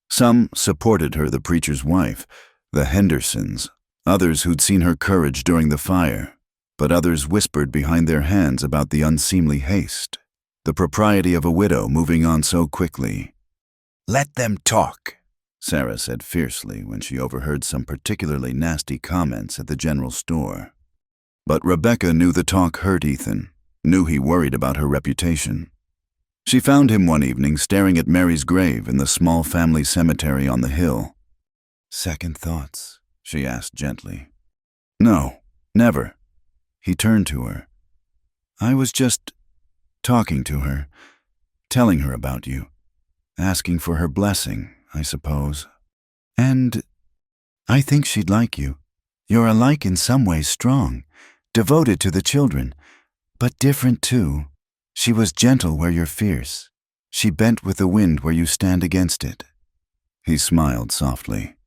S1: Some supported her, the preacher's wife, the Hendersons, others who'd seen her courage during the fire, but others whispered behind their hands about the unseemly haste, the propriety of a widow moving on so quickly. "Let them talk," Sarah said fiercely when she overheard some particularly nasty comments at the general store. But Rebecca knew the talk hurt Ethan, knew he worried about her reputation. She found him one evening staring at Mary's grave in the small family cemetery on the hill. "Second thoughts?" she asked gently. "No, never." He turned to her. "I was just talking to her, telling her about you, asking for her blessing, I suppose. And I think she'd like you. You're alike in some ways, strong, devoted to the children, but different too. She was gentle where you're fierce. She bent with the wind where you stand against it." He smiled softly.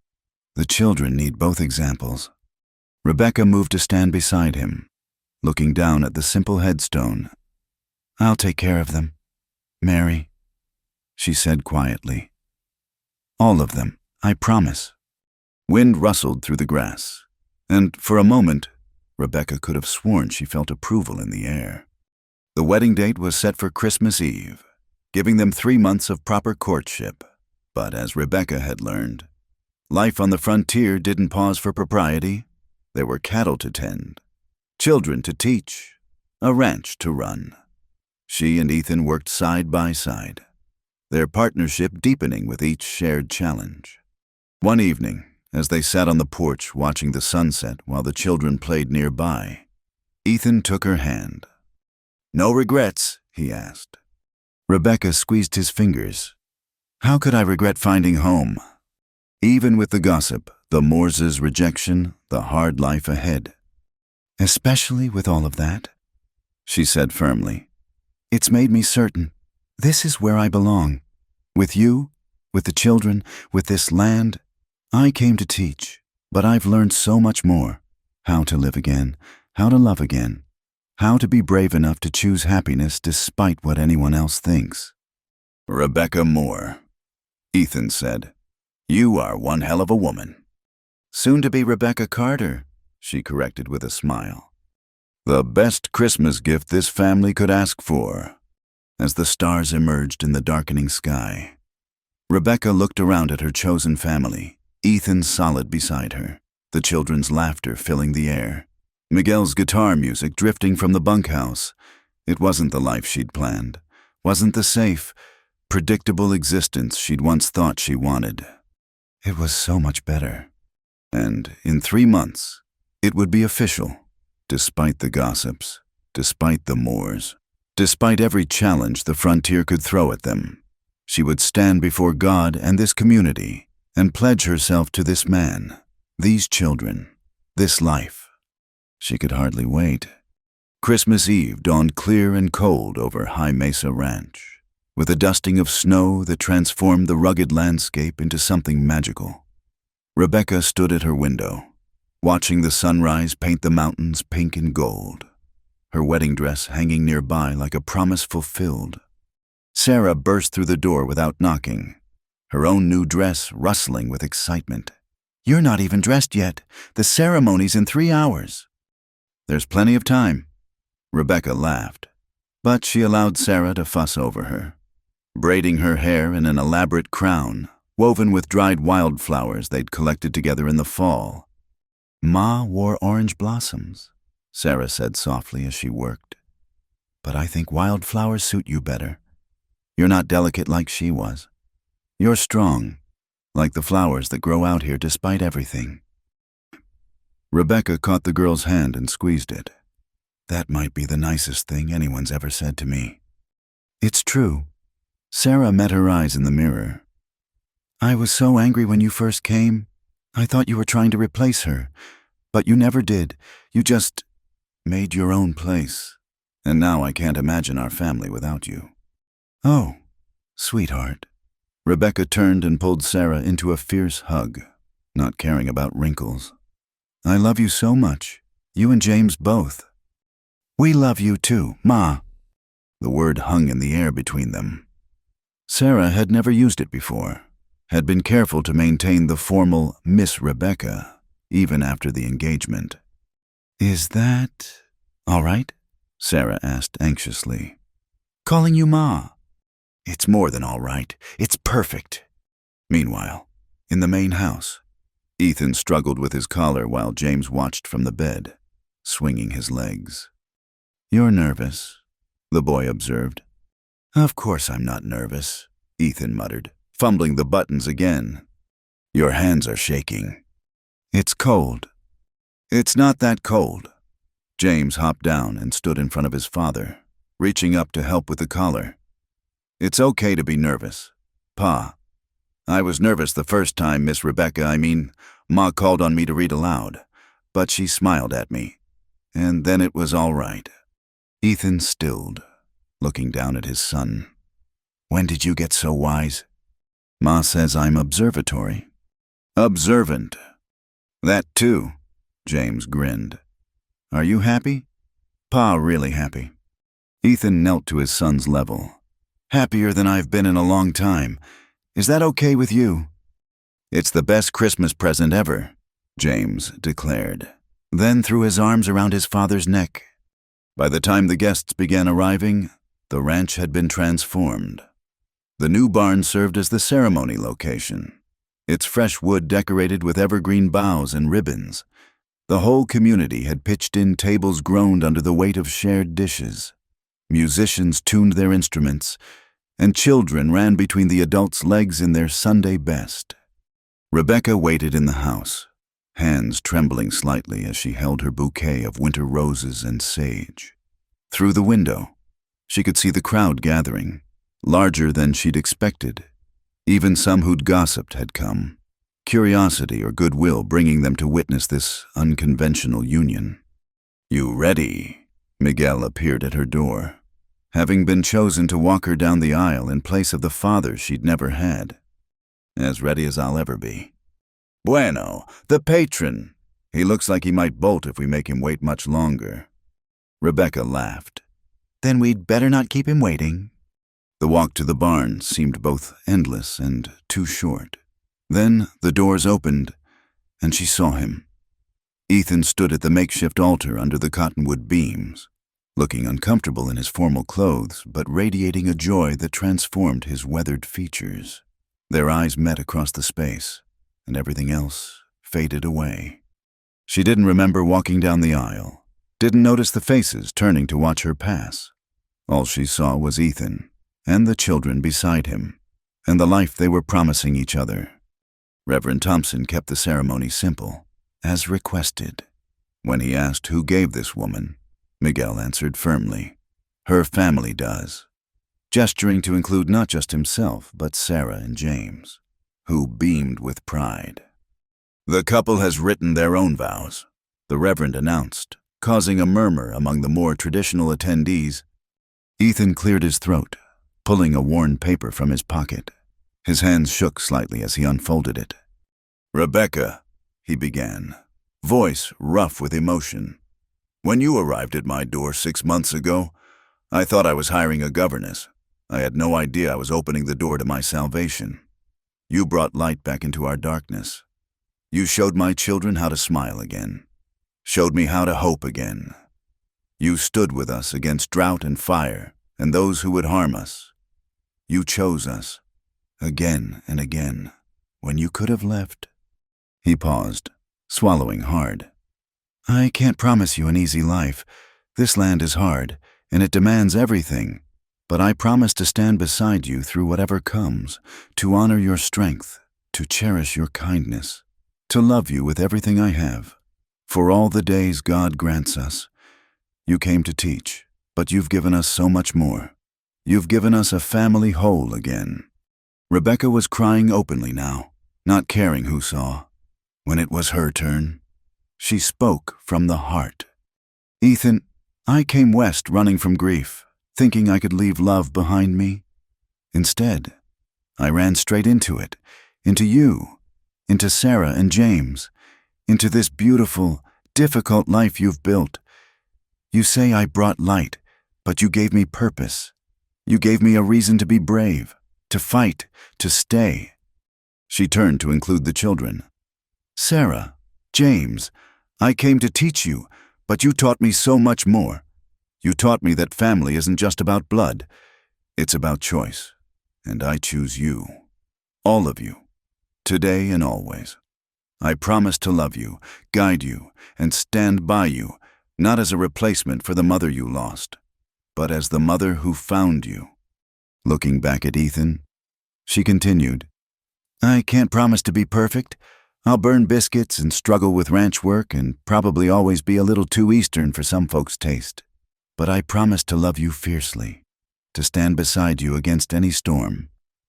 S1: "The children need both examples." Rebecca moved to stand beside him, looking down at the simple headstone. "I'll take care of them, Mary," she said quietly. "All of them, I promise." Wind rustled through the grass, and for a moment, Rebecca could have sworn she felt approval in the air. The wedding date was set for Christmas Eve, giving them 3 months of proper courtship. But as Rebecca had learned, life on the frontier didn't pause for propriety. There were cattle to tend, children to teach, a ranch to run. She and Ethan worked side by side, their partnership deepening with each shared challenge. One evening, as they sat on the porch watching the sunset while the children played nearby, Ethan took her hand. "No regrets?" he asked. Rebecca squeezed his fingers. "How could I regret finding home?" Even with the gossip, the Moores' rejection, the hard life ahead. "Especially with all of that," she said firmly. "It's made me certain. This is where I belong. With you, with the children, with this land. I came to teach, but I've learned so much more. How to live again, how to love again, how to be brave enough to choose happiness despite what anyone else thinks." "Rebecca Moore," Ethan said. "You are one hell of a woman." "Soon to be Rebecca Carter," she corrected with a smile. "The best Christmas gift this family could ask for." As the stars emerged in the darkening sky, Rebecca looked around at her chosen family, Ethan solid beside her, the children's laughter filling the air, Miguel's guitar music drifting from the bunkhouse. It wasn't the life she'd planned, wasn't the safe, predictable existence she'd once thought she wanted. It was so much better. And in 3 months, it would be official, despite the gossips, despite the Moores, despite every challenge the frontier could throw at them. She would stand before God and this community and pledge herself to this man, these children, this life. She could hardly wait. Christmas Eve dawned clear and cold over High Mesa Ranch, with a dusting of snow that transformed the rugged landscape into something magical. Rebecca stood at her window, watching the sunrise paint the mountains pink and gold, her wedding dress hanging nearby like a promise fulfilled. Sarah burst through the door without knocking, her own new dress rustling with excitement. "You're not even dressed yet. The ceremony's in 3 hours." "There's plenty of time." Rebecca laughed, but she allowed Sarah to fuss over her, braiding her hair in an elaborate crown, woven with dried wildflowers they'd collected together in the fall. "Ma wore orange blossoms," Sarah said softly as she worked. "But I think wildflowers suit you better. You're not delicate like she was. You're strong, like the flowers that grow out here despite everything." Rebecca caught the girl's hand and squeezed it. "That might be the nicest thing anyone's ever said to me." "It's true." Sarah met her eyes in the mirror. "I was so angry when you first came. I thought you were trying to replace her, but you never did. You just made your own place. And now I can't imagine our family without you." "Oh, sweetheart." Rebecca turned and pulled Sarah into a fierce hug, not caring about wrinkles. "I love you so much. You and James both." "We love you too, Ma." The word hung in the air between them. Sarah had never used it before, had been careful to maintain the formal Miss Rebecca, even after the engagement. "Is that all right?" Sarah asked anxiously. "Calling you Ma." "It's more than all right. It's perfect." Meanwhile, in the main house, Ethan struggled with his collar while James watched from the bed, swinging his legs. "You're nervous," the boy observed. "Of course I'm not nervous," Ethan muttered, fumbling the buttons again. "Your hands are shaking." "It's cold." "It's not that cold." James hopped down and stood in front of his father, reaching up to help with the collar. "It's okay to be nervous, Pa. I was nervous the first time Miss Rebecca, Ma called on me to read aloud, but she smiled at me, and then it was all right." Ethan stilled, looking down at his son. "When did you get so wise?" "Ma says I'm observatory." "Observant." "That too," James grinned. "Are you happy?" "Pa really happy." Ethan knelt to his son's level. "Happier than I've been in a long time. Is that okay with you?" "It's the best Christmas present ever," James declared, then threw his arms around his father's neck. By the time the guests began arriving, the ranch had been transformed. The new barn served as the ceremony location, its fresh wood decorated with evergreen boughs and ribbons. The whole community had pitched in, tables groaned under the weight of shared dishes. Musicians tuned their instruments, and children ran between the adults' legs in their Sunday best. Rebecca waited in the house, hands trembling slightly as she held her bouquet of winter roses and sage. Through the window, she could see the crowd gathering, larger than she'd expected. Even some who'd gossiped had come, curiosity or goodwill bringing them to witness this unconventional union. "You ready?" Miguel appeared at her door, having been chosen to walk her down the aisle in place of the father she'd never had. "As ready as I'll ever be." "Bueno, the patron. He looks like he might bolt if we make him wait much longer." Rebecca laughed. "Then we'd better not keep him waiting." The walk to the barn seemed both endless and too short. Then the doors opened, and she saw him. Ethan stood at the makeshift altar under the cottonwood beams, looking uncomfortable in his formal clothes, but radiating a joy that transformed his weathered features. Their eyes met across the space, and everything else faded away. She didn't remember walking down the aisle, didn't notice the faces turning to watch her pass. All she saw was Ethan, and the children beside him, and the life they were promising each other. Reverend Thompson kept the ceremony simple, as requested. When he asked who gave this woman, Miguel answered firmly, "Her family does," gesturing to include not just himself, but Sarah and James, who beamed with pride. "The couple has written their own vows," the Reverend announced, causing a murmur among the more traditional attendees. Ethan cleared his throat, pulling a worn paper from his pocket. His hands shook slightly as he unfolded it. "Rebecca," he began, voice rough with emotion, "when you arrived at my door 6 months ago, I thought I was hiring a governess. I had no idea I was opening the door to my salvation. You brought light back into our darkness. You showed my children how to smile again, showed me how to hope again. You stood with us against drought and fire and those who would harm us. You chose us, again and again, when you could have left. He paused, swallowing hard. I can't promise you an easy life. This land is hard, and it demands everything. But I promise to stand beside you through whatever comes, to honor your strength, to cherish your kindness, to love you with everything I have. For all the days God grants us. You came to teach, but you've given us so much more. You've given us a family whole again. Rebecca was crying openly now, not caring who saw. When it was her turn, she spoke from the heart. Ethan, I came west running from grief, thinking I could leave love behind me. Instead, I ran straight into it, into you, into Sarah and James, into this beautiful, difficult life you've built. You say I brought light, but you gave me purpose. You gave me a reason to be brave, to fight, to stay. She turned to include the children. Sarah, James, I came to teach you, but you taught me so much more. You taught me that family isn't just about blood. It's about choice. And I choose you. All of you. Today and always. I promise to love you, guide you, and stand by you, not as a replacement for the mother you lost, but as the mother who found you. Looking back at Ethan, she continued, I can't promise to be perfect. I'll burn biscuits and struggle with ranch work and probably always be a little too Eastern for some folks' taste. But I promise to love you fiercely, to stand beside you against any storm,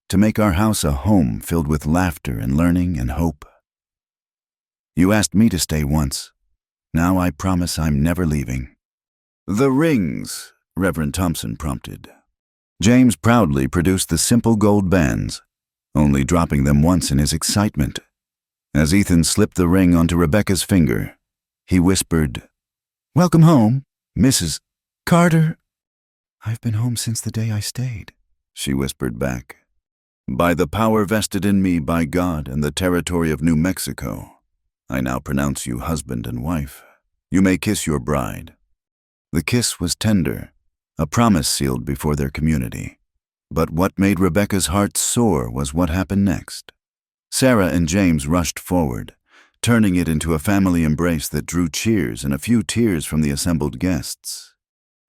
S1: to make our house a home filled with laughter and learning and hope. You asked me to stay once. Now I promise I'm never leaving. The rings, Reverend Thompson prompted. James proudly produced the simple gold bands, only dropping them once in his excitement. As Ethan slipped the ring onto Rebecca's finger, he whispered, Welcome home, Mrs. Carter. I've been home since the day I stayed, she whispered back. By the power vested in me by God and the territory of New Mexico, I now pronounce you husband and wife. You may kiss your bride. The kiss was tender, a promise sealed before their community. But what made Rebecca's heart soar was what happened next. Sarah and James rushed forward, turning it into a family embrace that drew cheers and a few tears from the assembled guests.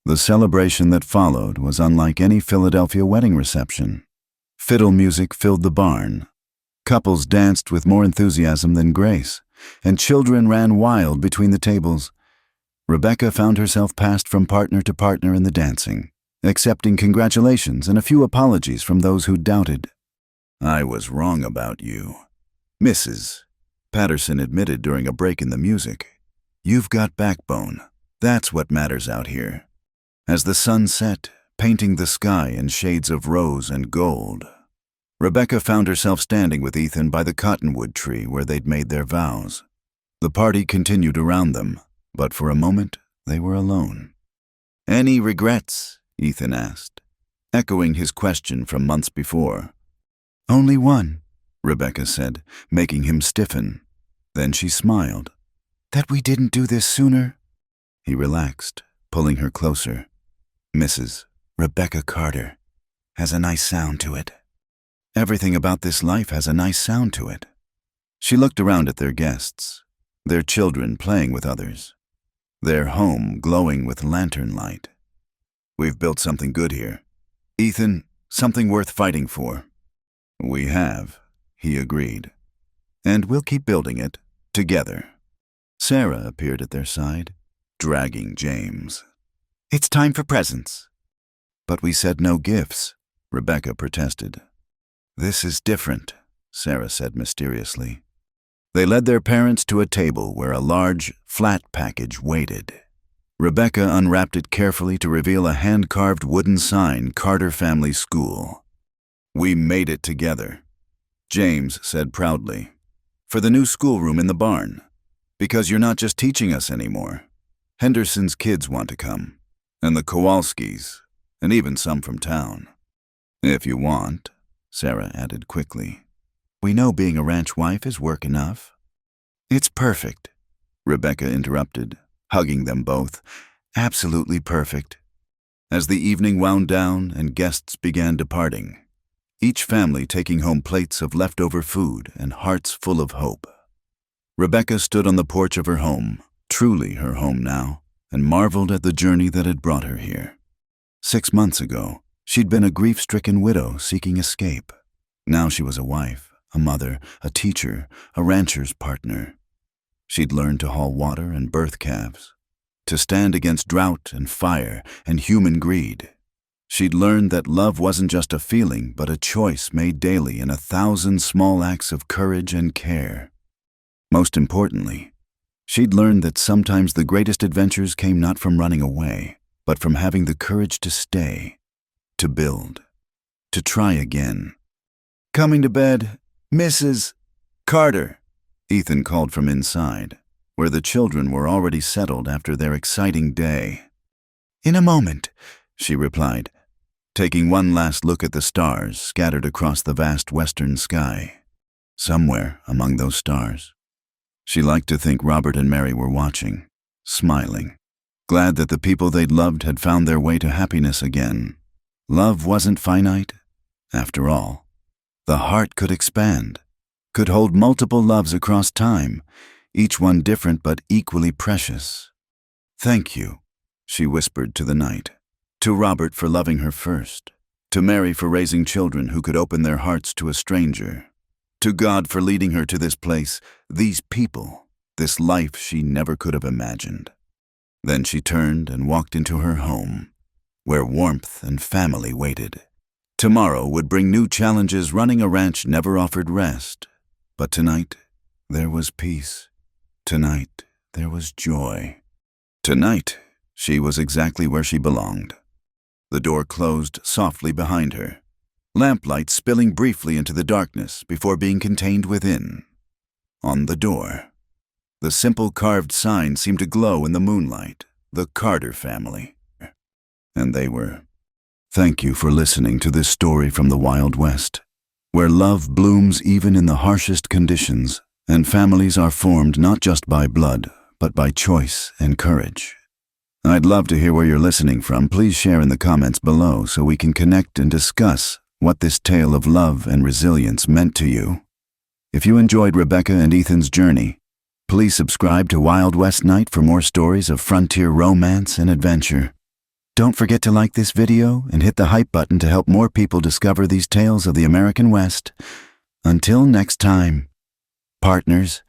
S1: The celebration that followed was unlike any Philadelphia wedding reception. Fiddle music filled the barn. Couples danced with more enthusiasm than grace, and children ran wild between the tables. Rebecca found herself passed from partner to partner in the dancing, accepting congratulations and a few apologies from those who doubted. I was wrong about you, Mrs. Patterson admitted during a break in the music. You've got backbone. That's what matters out here. As the sun set, painting the sky in shades of rose and gold, Rebecca found herself standing with Ethan by the cottonwood tree where they'd made their vows. The party continued around them, but for a moment they were alone. Any regrets? Ethan asked, echoing his question from months before. Only one, Rebecca said, making him stiffen. Then she smiled. That we didn't do this sooner? He relaxed, pulling her closer. Mrs. Rebecca Carter has a nice sound to it. Everything about this life has a nice sound to it. She looked around at their guests, their children playing with others, their home glowing with lantern light. We've built something good here. Ethan, something worth fighting for. We have, he agreed. And we'll keep building it, together. Sarah appeared at their side, dragging James. It's time for presents. But we said no gifts, Rebecca protested. This is different, Sarah said mysteriously. They led their parents to a table where a large, flat package waited. Rebecca unwrapped it carefully to reveal a hand-carved wooden sign, Carter Family School. We made it together, James said proudly, for the new schoolroom in the barn. Because you're not just teaching us anymore. Henderson's kids want to come, and the Kowalskis, and even some from town. If you want, Sarah added quickly. We know being a ranch wife is work enough. It's perfect, Rebecca interrupted, hugging them both. Absolutely perfect. As the evening wound down and guests began departing, each family taking home plates of leftover food and hearts full of hope, Rebecca stood on the porch of her home, truly her home now, and marveled at the journey that had brought her here. 6 months ago, she'd been a grief-stricken widow seeking escape. Now she was a wife, a mother, a teacher, a rancher's partner. She'd learned to haul water and birth calves, to stand against drought and fire and human greed. She'd learned that love wasn't just a feeling, but a choice made daily in 1,000 small acts of courage and care. Most importantly, she'd learned that sometimes the greatest adventures came not from running away, but from having the courage to stay, to build, to try again. Coming to bed, Mrs. Carter, Ethan called from inside, where the children were already settled after their exciting day. In a moment, she replied, taking one last look at the stars scattered across the vast western sky. Somewhere among those stars, she liked to think Robert and Mary were watching, smiling, glad that the people they'd loved had found their way to happiness again. Love wasn't finite, after all. The heart could expand, could hold multiple loves across time, each one different but equally precious. Thank you, she whispered to the night. To Robert for loving her first. To Mary for raising children who could open their hearts to a stranger. To God for leading her to this place, these people, this life she never could have imagined. Then she turned and walked into her home, where warmth and family waited. Tomorrow would bring new challenges. Running a ranch never offered rest. But tonight, there was peace. Tonight, there was joy. Tonight, she was exactly where she belonged. The door closed softly behind her, lamplight spilling briefly into the darkness before being contained within. On the door, the simple carved sign seemed to glow in the moonlight, the Carter family. And they were. Thank you for listening to this story from the Wild West, where love blooms even in the harshest conditions, and families are formed not just by blood, but by choice and courage. I'd love to hear where you're listening from. Please share in the comments below so we can connect and discuss what this tale of love and resilience meant to you. If you enjoyed Rebecca and Ethan's journey, please subscribe to Wild West Night for more stories of frontier romance and adventure. Don't forget to like this video and hit the hype button to help more people discover these tales of the American West. Until next time, partners.